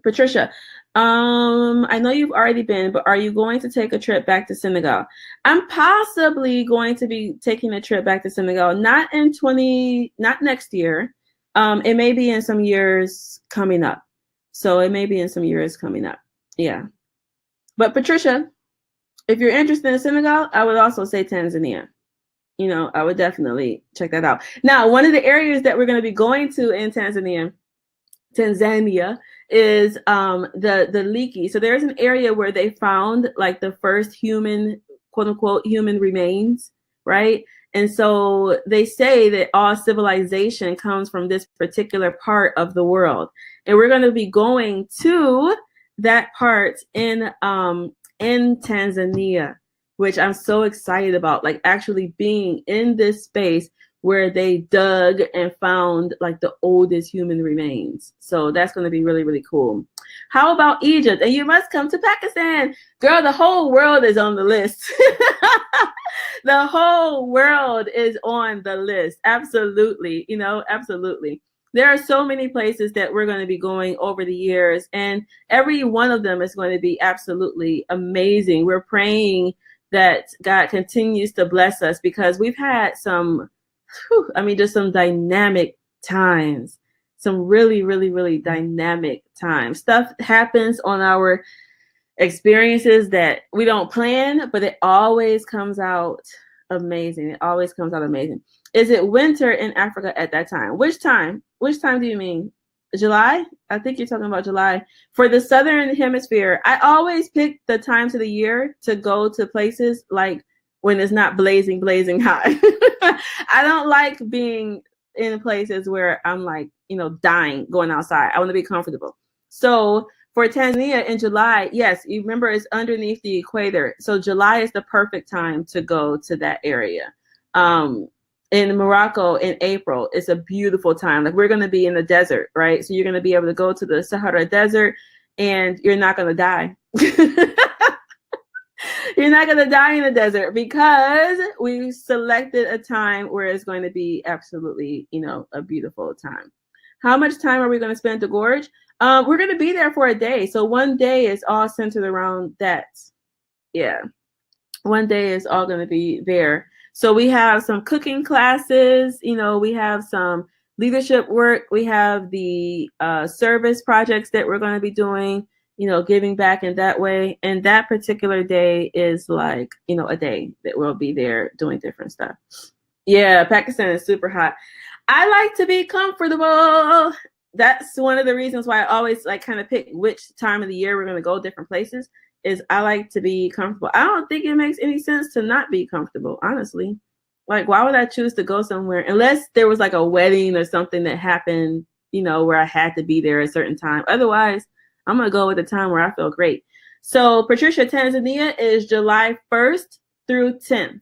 Patricia, I know you've already been, but are you going to take a trip back to Senegal? I'm possibly going to be taking a trip back to Senegal, not next year. It may be in some years coming up. Yeah. But Patricia, if you're interested in Senegal, I would also say Tanzania. I would definitely check that out. Now, one of the areas that we're going to be going to in Tanzania is the Liki. So there's an area where they found like the first human, quote unquote, human remains, right? And so they say that all civilization comes from this particular part of the world. And we're going to be going to that part in Tanzania, which I'm so excited about, like actually being in this space where they dug and found like the oldest human remains. So that's going to be really, really cool. How about Egypt? And you must come to Pakistan. Girl, the whole world is on the list. The whole world is on the list. Absolutely. You know, absolutely. There are so many places that we're going to be going over the years, and every one of them is going to be absolutely amazing. We're praying that God continues to bless us, because we've had some, just some dynamic times, some really, really, really dynamic times. Stuff happens on our experiences that we don't plan, but it always comes out amazing. It always comes out amazing. Is it winter in Africa at that time? Which time? Which time do you mean? July? I think you're talking about July. For the Southern Hemisphere, I always pick the times of the year to go to places like when it's not blazing hot. I don't like being in places where I'm like, dying going outside. I want to be comfortable. So for Tanzania in July, yes, you remember it's underneath the equator. So July is the perfect time to go to that area. In Morocco in April, it's a beautiful time. Like, we're going to be in the desert, right? So you're going to be able to go to the Sahara Desert and you're not going to die. You're not going to die in the desert, because we selected a time where it's going to be absolutely, a beautiful time. How much time are we going to spend at the gorge? We're going to be there for a day. So one day is all centered around that. Yeah. One day is all going to be there. So we have some cooking classes, we have some leadership work. We have the service projects that we're going to be doing, giving back in that way. And that particular day is like, a day that we'll be there doing different stuff. Yeah, Pakistan is super hot. I like to be comfortable. That's one of the reasons why I always like kind of pick which time of the year we're going to go different places. Is I like to be comfortable. I don't think it makes any sense to not be comfortable, honestly. Like, why would I choose to go somewhere unless there was like a wedding or something that happened, where I had to be there at a certain time. Otherwise, I'm going to go with the time where I feel great. So Patricia, Tanzania is July 1st through 10th.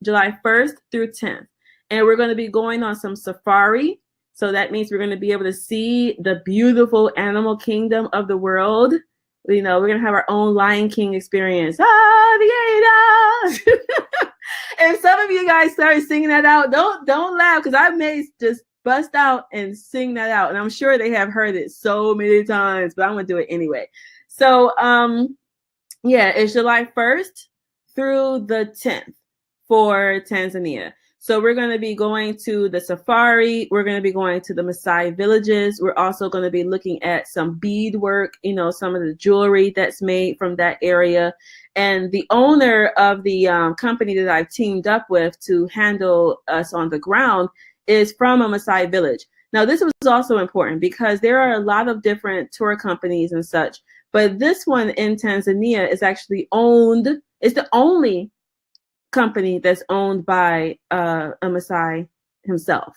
July 1st through 10th. And we're going to be going on some safari. So that means we're going to be able to see the beautiful animal kingdom of the world. We're going to have our own Lion King experience. If some of you guys started singing that out, don't laugh, because I may just bust out and sing that out. And I'm sure they have heard it so many times, but I'm going to do it anyway. So, it's July 1st through the 10th for Tanzania. So we're going to be going to the safari. We're going to be going to the Maasai villages. We're also going to be looking at some bead work, some of the jewelry that's made from that area. And the owner of the company that I've teamed up with to handle us on the ground is from a Maasai village. Now, this was also important because there are a lot of different tour companies and such, but this one in Tanzania is actually it's the only company that's owned by a Maasai himself,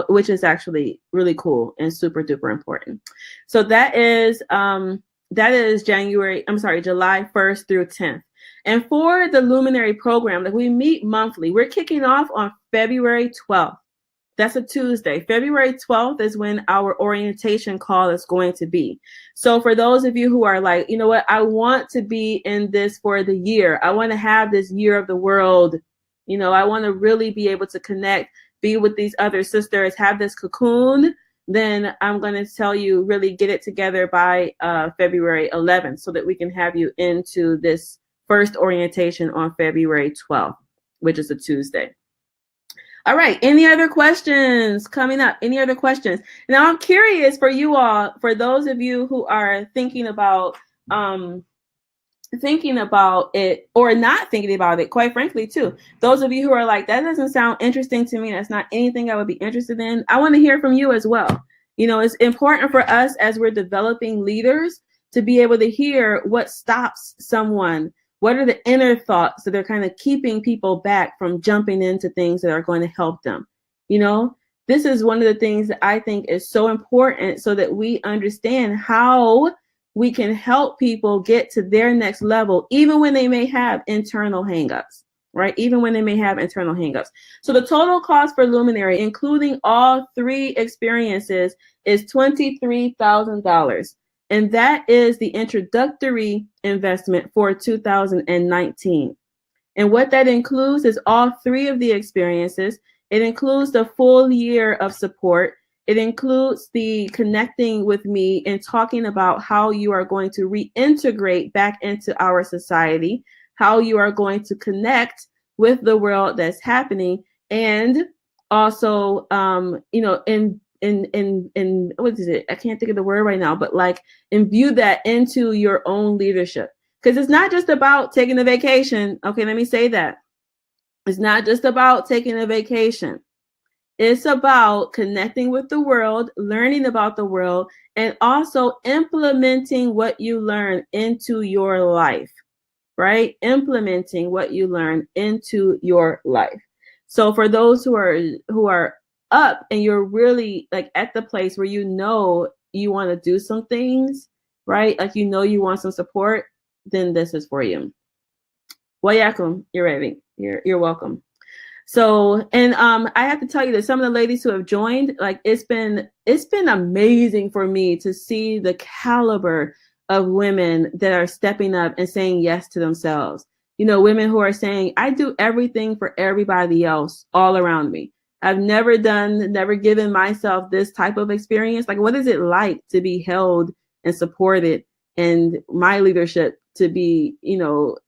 which is actually really cool and super duper important. So that is July 1st through 10th. And for the Luminary program, we meet monthly. We're kicking off on February 12th. That's a Tuesday. February 12th is when our orientation call is going to be. So for those of you who are like, you know what, I want to be in this for the year. I want to have this year of the world. I want to really be able to connect, be with these other sisters, have this cocoon. Then I'm going to tell you, really get it together by February 11th so that we can have you into this first orientation on February 12th, which is a Tuesday. All right. Any other questions coming up? Any other questions? Now, I'm curious for you all, for those of you who are thinking about it or not thinking about it, quite frankly, too. Those of you who are like, that doesn't sound interesting to me. That's not anything I would be interested in. I want to hear from you as well. It's important for us as we're developing leaders to be able to hear what stops someone. What are the inner thoughts that are kind of keeping people back from jumping into things that are going to help them? This is one of the things that I think is so important so that we understand how we can help people get to their next level, even when they may have internal hangups. right? Even when they may have internal hangups. So the total cost for Luminary, including all 3 experiences, is $23,000. And that is the introductory investment for 2019. And what that includes is all 3 of the experiences. It includes the full year of support. It includes the connecting with me and talking about how you are going to reintegrate back into our society, how you are going to connect with the world that's happening, and also, in what is it? I can't think of the word right now, but like imbue that into your own leadership. Because it's not just about taking a vacation. Okay, let me say that. It's not just about taking a vacation. It's about connecting with the world, learning about the world, and also implementing what you learn into your life, right? Implementing what you learn into your life. So for those who are up and you're really like at the place where you know you want to do some things, right? Like you know you want some support, then this is for you. Wayakum, you're ready. You're welcome. So, and I have to tell you that some of the ladies who have joined, like it's been amazing for me to see the caliber of women that are stepping up and saying yes to themselves. You know, women who are saying, I do everything for everybody else all around me. I've never given myself this type of experience. Like, what is it like to be held and supported and my leadership to be, you know,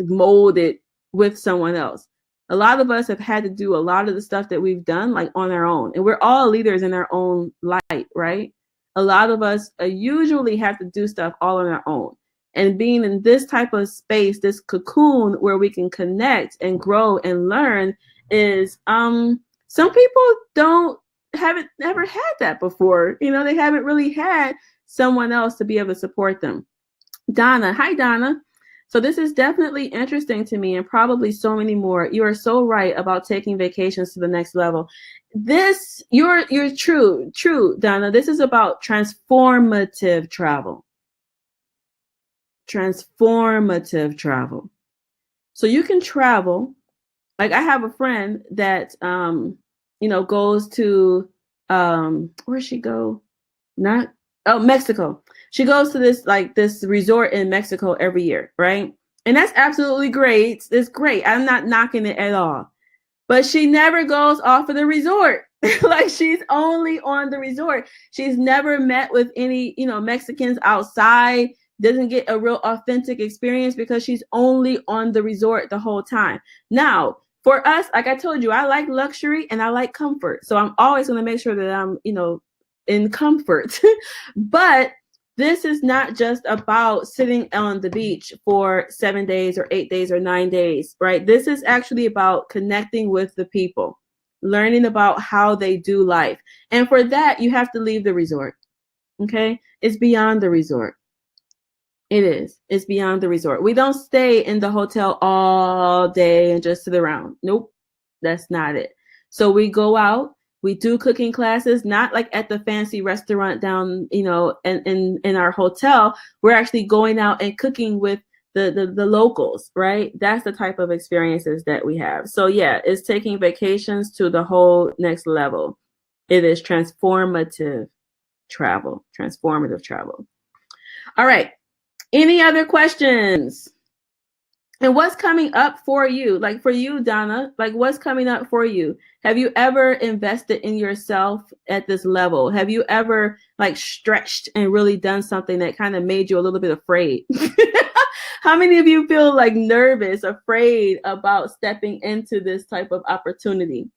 molded with someone else? A lot of us have had to do a lot of the stuff that we've done like on our own, and we're all leaders in our own light, right? A lot of us usually have to do stuff all on our own, and being in this type of space, this cocoon where we can connect and grow and learn is some people haven't never had that before. You know, they haven't really had someone else to be able to support them. Donna, hi Donna. So this is definitely interesting to me, and probably so many more. You are so right about taking vacations to the next level. This, you're true, Donna. This is about transformative travel. Transformative travel. So you can travel. Like I have a friend that goes to where'd she go? Mexico. She goes to this resort in Mexico every year, right? And that's absolutely great. It's great. I'm not knocking it at all. But she never goes off of the resort. Like she's only on the resort. She's never met with any, Mexicans outside, doesn't get a real authentic experience because she's only on the resort the whole time. Now, for us, like I told you, I like luxury and I like comfort. So I'm always going to make sure that I'm, in comfort. But this is not just about sitting on the beach for 7 days or 8 days or 9 days, right? This is actually about connecting with the people, learning about how they do life. And for that, you have to leave the resort, okay? It's beyond the resort. It is. It's beyond the resort. We don't stay in the hotel all day and just sit around. Nope, that's not it. So we go out. We do cooking classes, not like at the fancy restaurant down, in our hotel. We're actually going out and cooking with the locals, right? That's the type of experiences that we have. So yeah, it's taking vacations to the whole next level. It is transformative travel. Transformative travel. All right. Any other questions? And what's coming up for you? Like for you, Donna, like what's coming up for you? Have you ever invested in yourself at this level? Have you ever like stretched and really done something that kind of made you a little bit afraid? How many of you feel like nervous, afraid about stepping into this type of opportunity?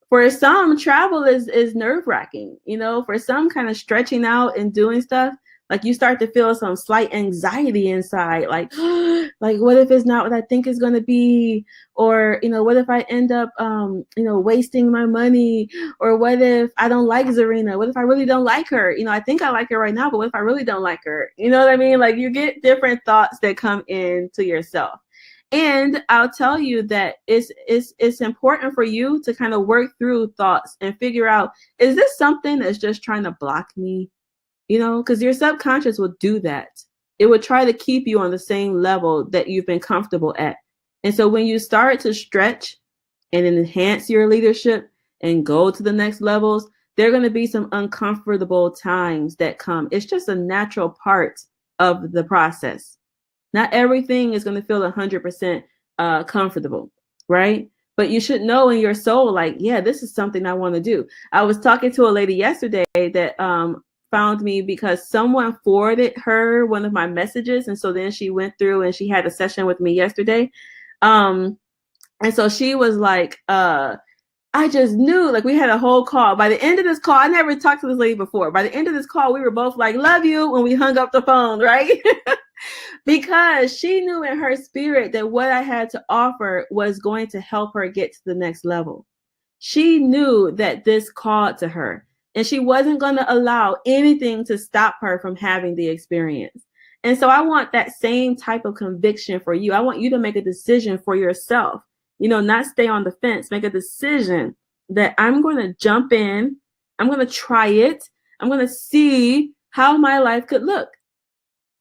For some, travel is nerve-wracking. For some, kind of stretching out and doing stuff, like you start to feel some slight anxiety inside, like what if it's not what I think it's going to be? Or, what if I end up, wasting my money? Or what if I don't like Zarinah? What if I really don't like her? I think I like her right now, but what if I really don't like her? You know what I mean? Like you get different thoughts that come into yourself. And I'll tell you that it's important for you to kind of work through thoughts and figure out, is this something that's just trying to block me? Because your subconscious will do that. It will try to keep you on the same level that you've been comfortable at. And so when you start to stretch and enhance your leadership and go to the next levels, there are going to be some uncomfortable times that come. It's just a natural part of the process. Not everything is going to feel 100% comfortable, right? But you should know in your soul, like, yeah, this is something I want to do. I was talking to a lady yesterday that found me because someone forwarded her one of my messages. And so then she went through and she had a session with me yesterday. And so she was like, I just knew, like, we had a whole call. By the end of this call, I never talked to this lady before. By the end of this call, we were both like, love you, when we hung up the phone, right? Because she knew in her spirit that what I had to offer was going to help her get to the next level. She knew that this called to her, and she wasn't going to allow anything to stop her from having the experience. And so I want that same type of conviction for you. I want you to make a decision for yourself. You know, not stay on the fence. Make a decision that I'm going to jump in. I'm going to try it. I'm going to see how my life could look.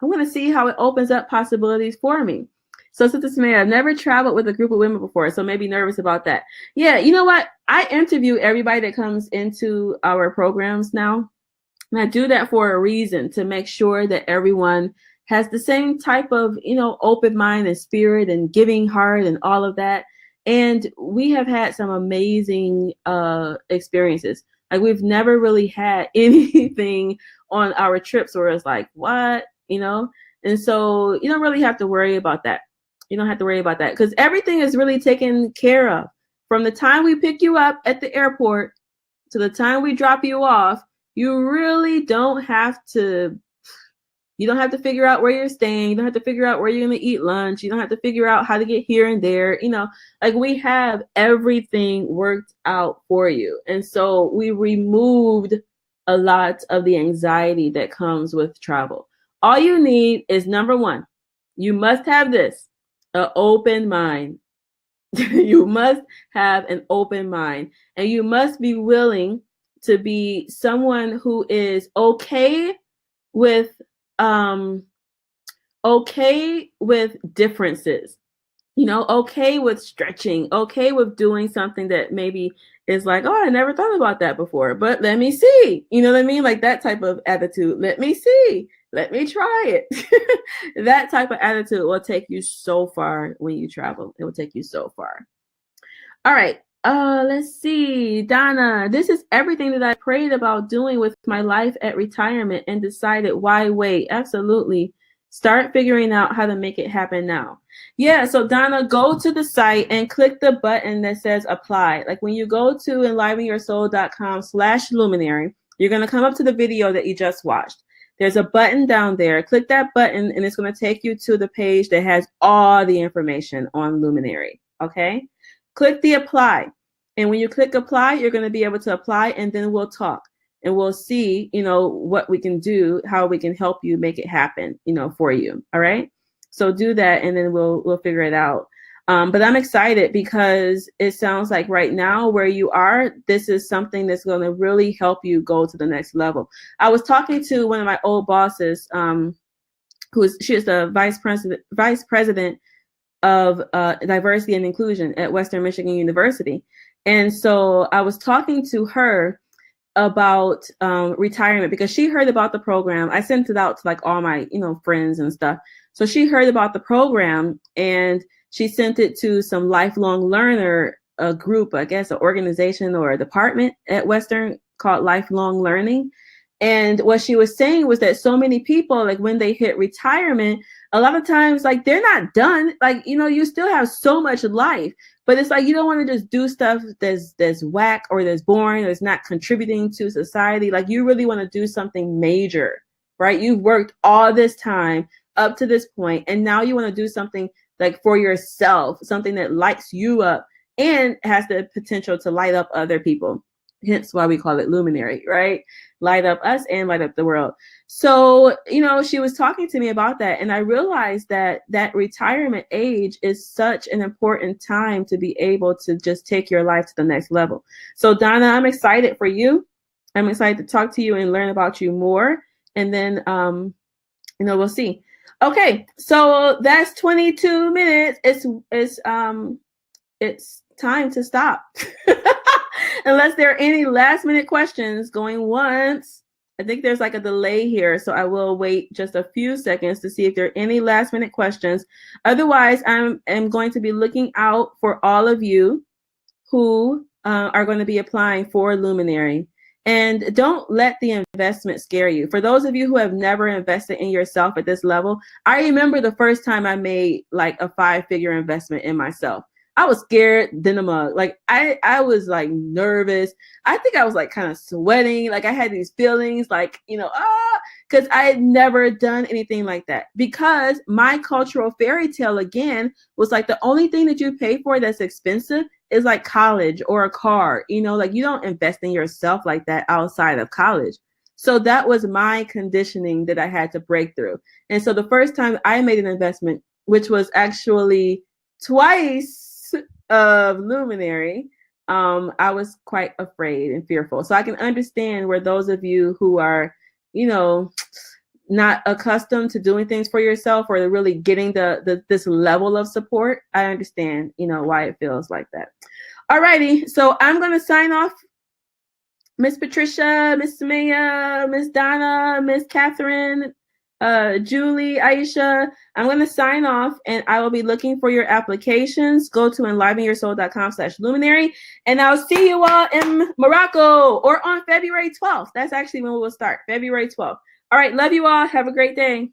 I'm going to see how it opens up possibilities for me. So, Sister Samaya, I've never traveled with a group of women before, so maybe nervous about that. Yeah, you know what? I interview everybody that comes into our programs now. And I do that for a reason, to make sure that everyone has the same type of, you know, open mind and spirit and giving heart and all of that. And we have had some amazing experiences. Like, we've never really had anything on our trips where it's like, what, you know? And so you don't really have to worry about that. You don't have to worry about that, because everything is really taken care of. From the time we pick you up at the airport to the time we drop you off, you really don't have to. You don't have to figure out where you're staying. You don't have to figure out where you're going to eat lunch. You don't have to figure out how to get here and there. You know, like, we have everything worked out for you. And so we removed a lot of the anxiety that comes with travel. All you need is, number one, you must have this, an open mind. You must have an open mind, and you must be willing to be someone who is okay with differences, you know, okay with stretching, okay with doing something that maybe is like, oh, I never thought about that before, but let me see, you know what I mean? Like, that type of attitude. Let me see, let me try it. That type of attitude will take you so far when you travel. It will take you so far. All right. Let's see. Donna, this is everything that I prayed about doing with my life at retirement and decided, why wait? Absolutely. Start figuring out how to make it happen now. Yeah. So Donna, go to the site and click the button that says apply. Like, when you go to enlivenyoursoul.com/luminary, you're going to come up to the video that you just watched. There's a button down there. Click that button and it's going to take you to the page that has all the information on Luminary. Okay. Click the apply. And when you click apply, you're going to be able to apply, and then we'll talk and we'll see, you know, what we can do, how we can help you make it happen, you know, for you. All right. So do that, and then we'll figure it out. But I'm excited because it sounds like right now where you are, this is something that's going to really help you go to the next level. I was talking to one of my old bosses, she is the vice president of diversity and inclusion at Western Michigan University. And so I was talking to her about retirement, because she heard about the program. I sent it out to like all my, you know, friends and stuff. So she heard about the program and she sent it to some lifelong learner, a group, I guess, an organization or a department at Western called Lifelong Learning. And what she was saying was that so many people, like, when they hit retirement, a lot of times, like, they're not done. Like, you know, you still have so much life, but it's like, you don't want to just do stuff that's whack or that's boring or that's not contributing to society. Like, you really want to do something major, right? You've worked all this time up to this point, and now you want to do something like for yourself, something that lights you up and has the potential to light up other people. Hence why we call it Luminary, right? Light up us and light up the world. So, you know, she was talking to me about that, and I realized that that retirement age is such an important time to be able to just take your life to the next level. So Donna, I'm excited for you. I'm excited to talk to you and learn about you more. And then, you know, we'll see. Okay, so that's 22 minutes. It's time to stop. Unless there are any last minute questions going once. I think there's like a delay here, so I will wait just a few seconds to see if there are any last minute questions. Otherwise, I'm going to be looking out for all of you who are going to be applying for Luminary. And don't let the investment scare you. For those of you who have never invested in yourself at this level, I remember the first time I made like a 5-figure investment in myself. I was scared than a mug. Like I was like nervous. I think I was like kind of sweating. Like I had these feelings like, because I had never done anything like that. Because my cultural fairy tale again was like the only thing that you pay for that's expensive is like college or a car, like you don't invest in yourself like that outside of college. So that was my conditioning that I had to break through. And so the first time I made an investment, which was actually twice of Luminary, I was quite afraid and fearful. So I can understand where those of you who are, not accustomed to doing things for yourself or really getting this level of support, I understand, why it feels like that. Alrighty, so I'm gonna sign off. Miss Patricia, Miss Samaya, Miss Donna, Miss Catherine, Julie, Aisha, I'm gonna sign off and I will be looking for your applications. Go to enlivenyoursoul.com/luminary and I'll see you all in Morocco or on February 12th. That's actually when we will start, February 12th. All right, love you all. Have a great day.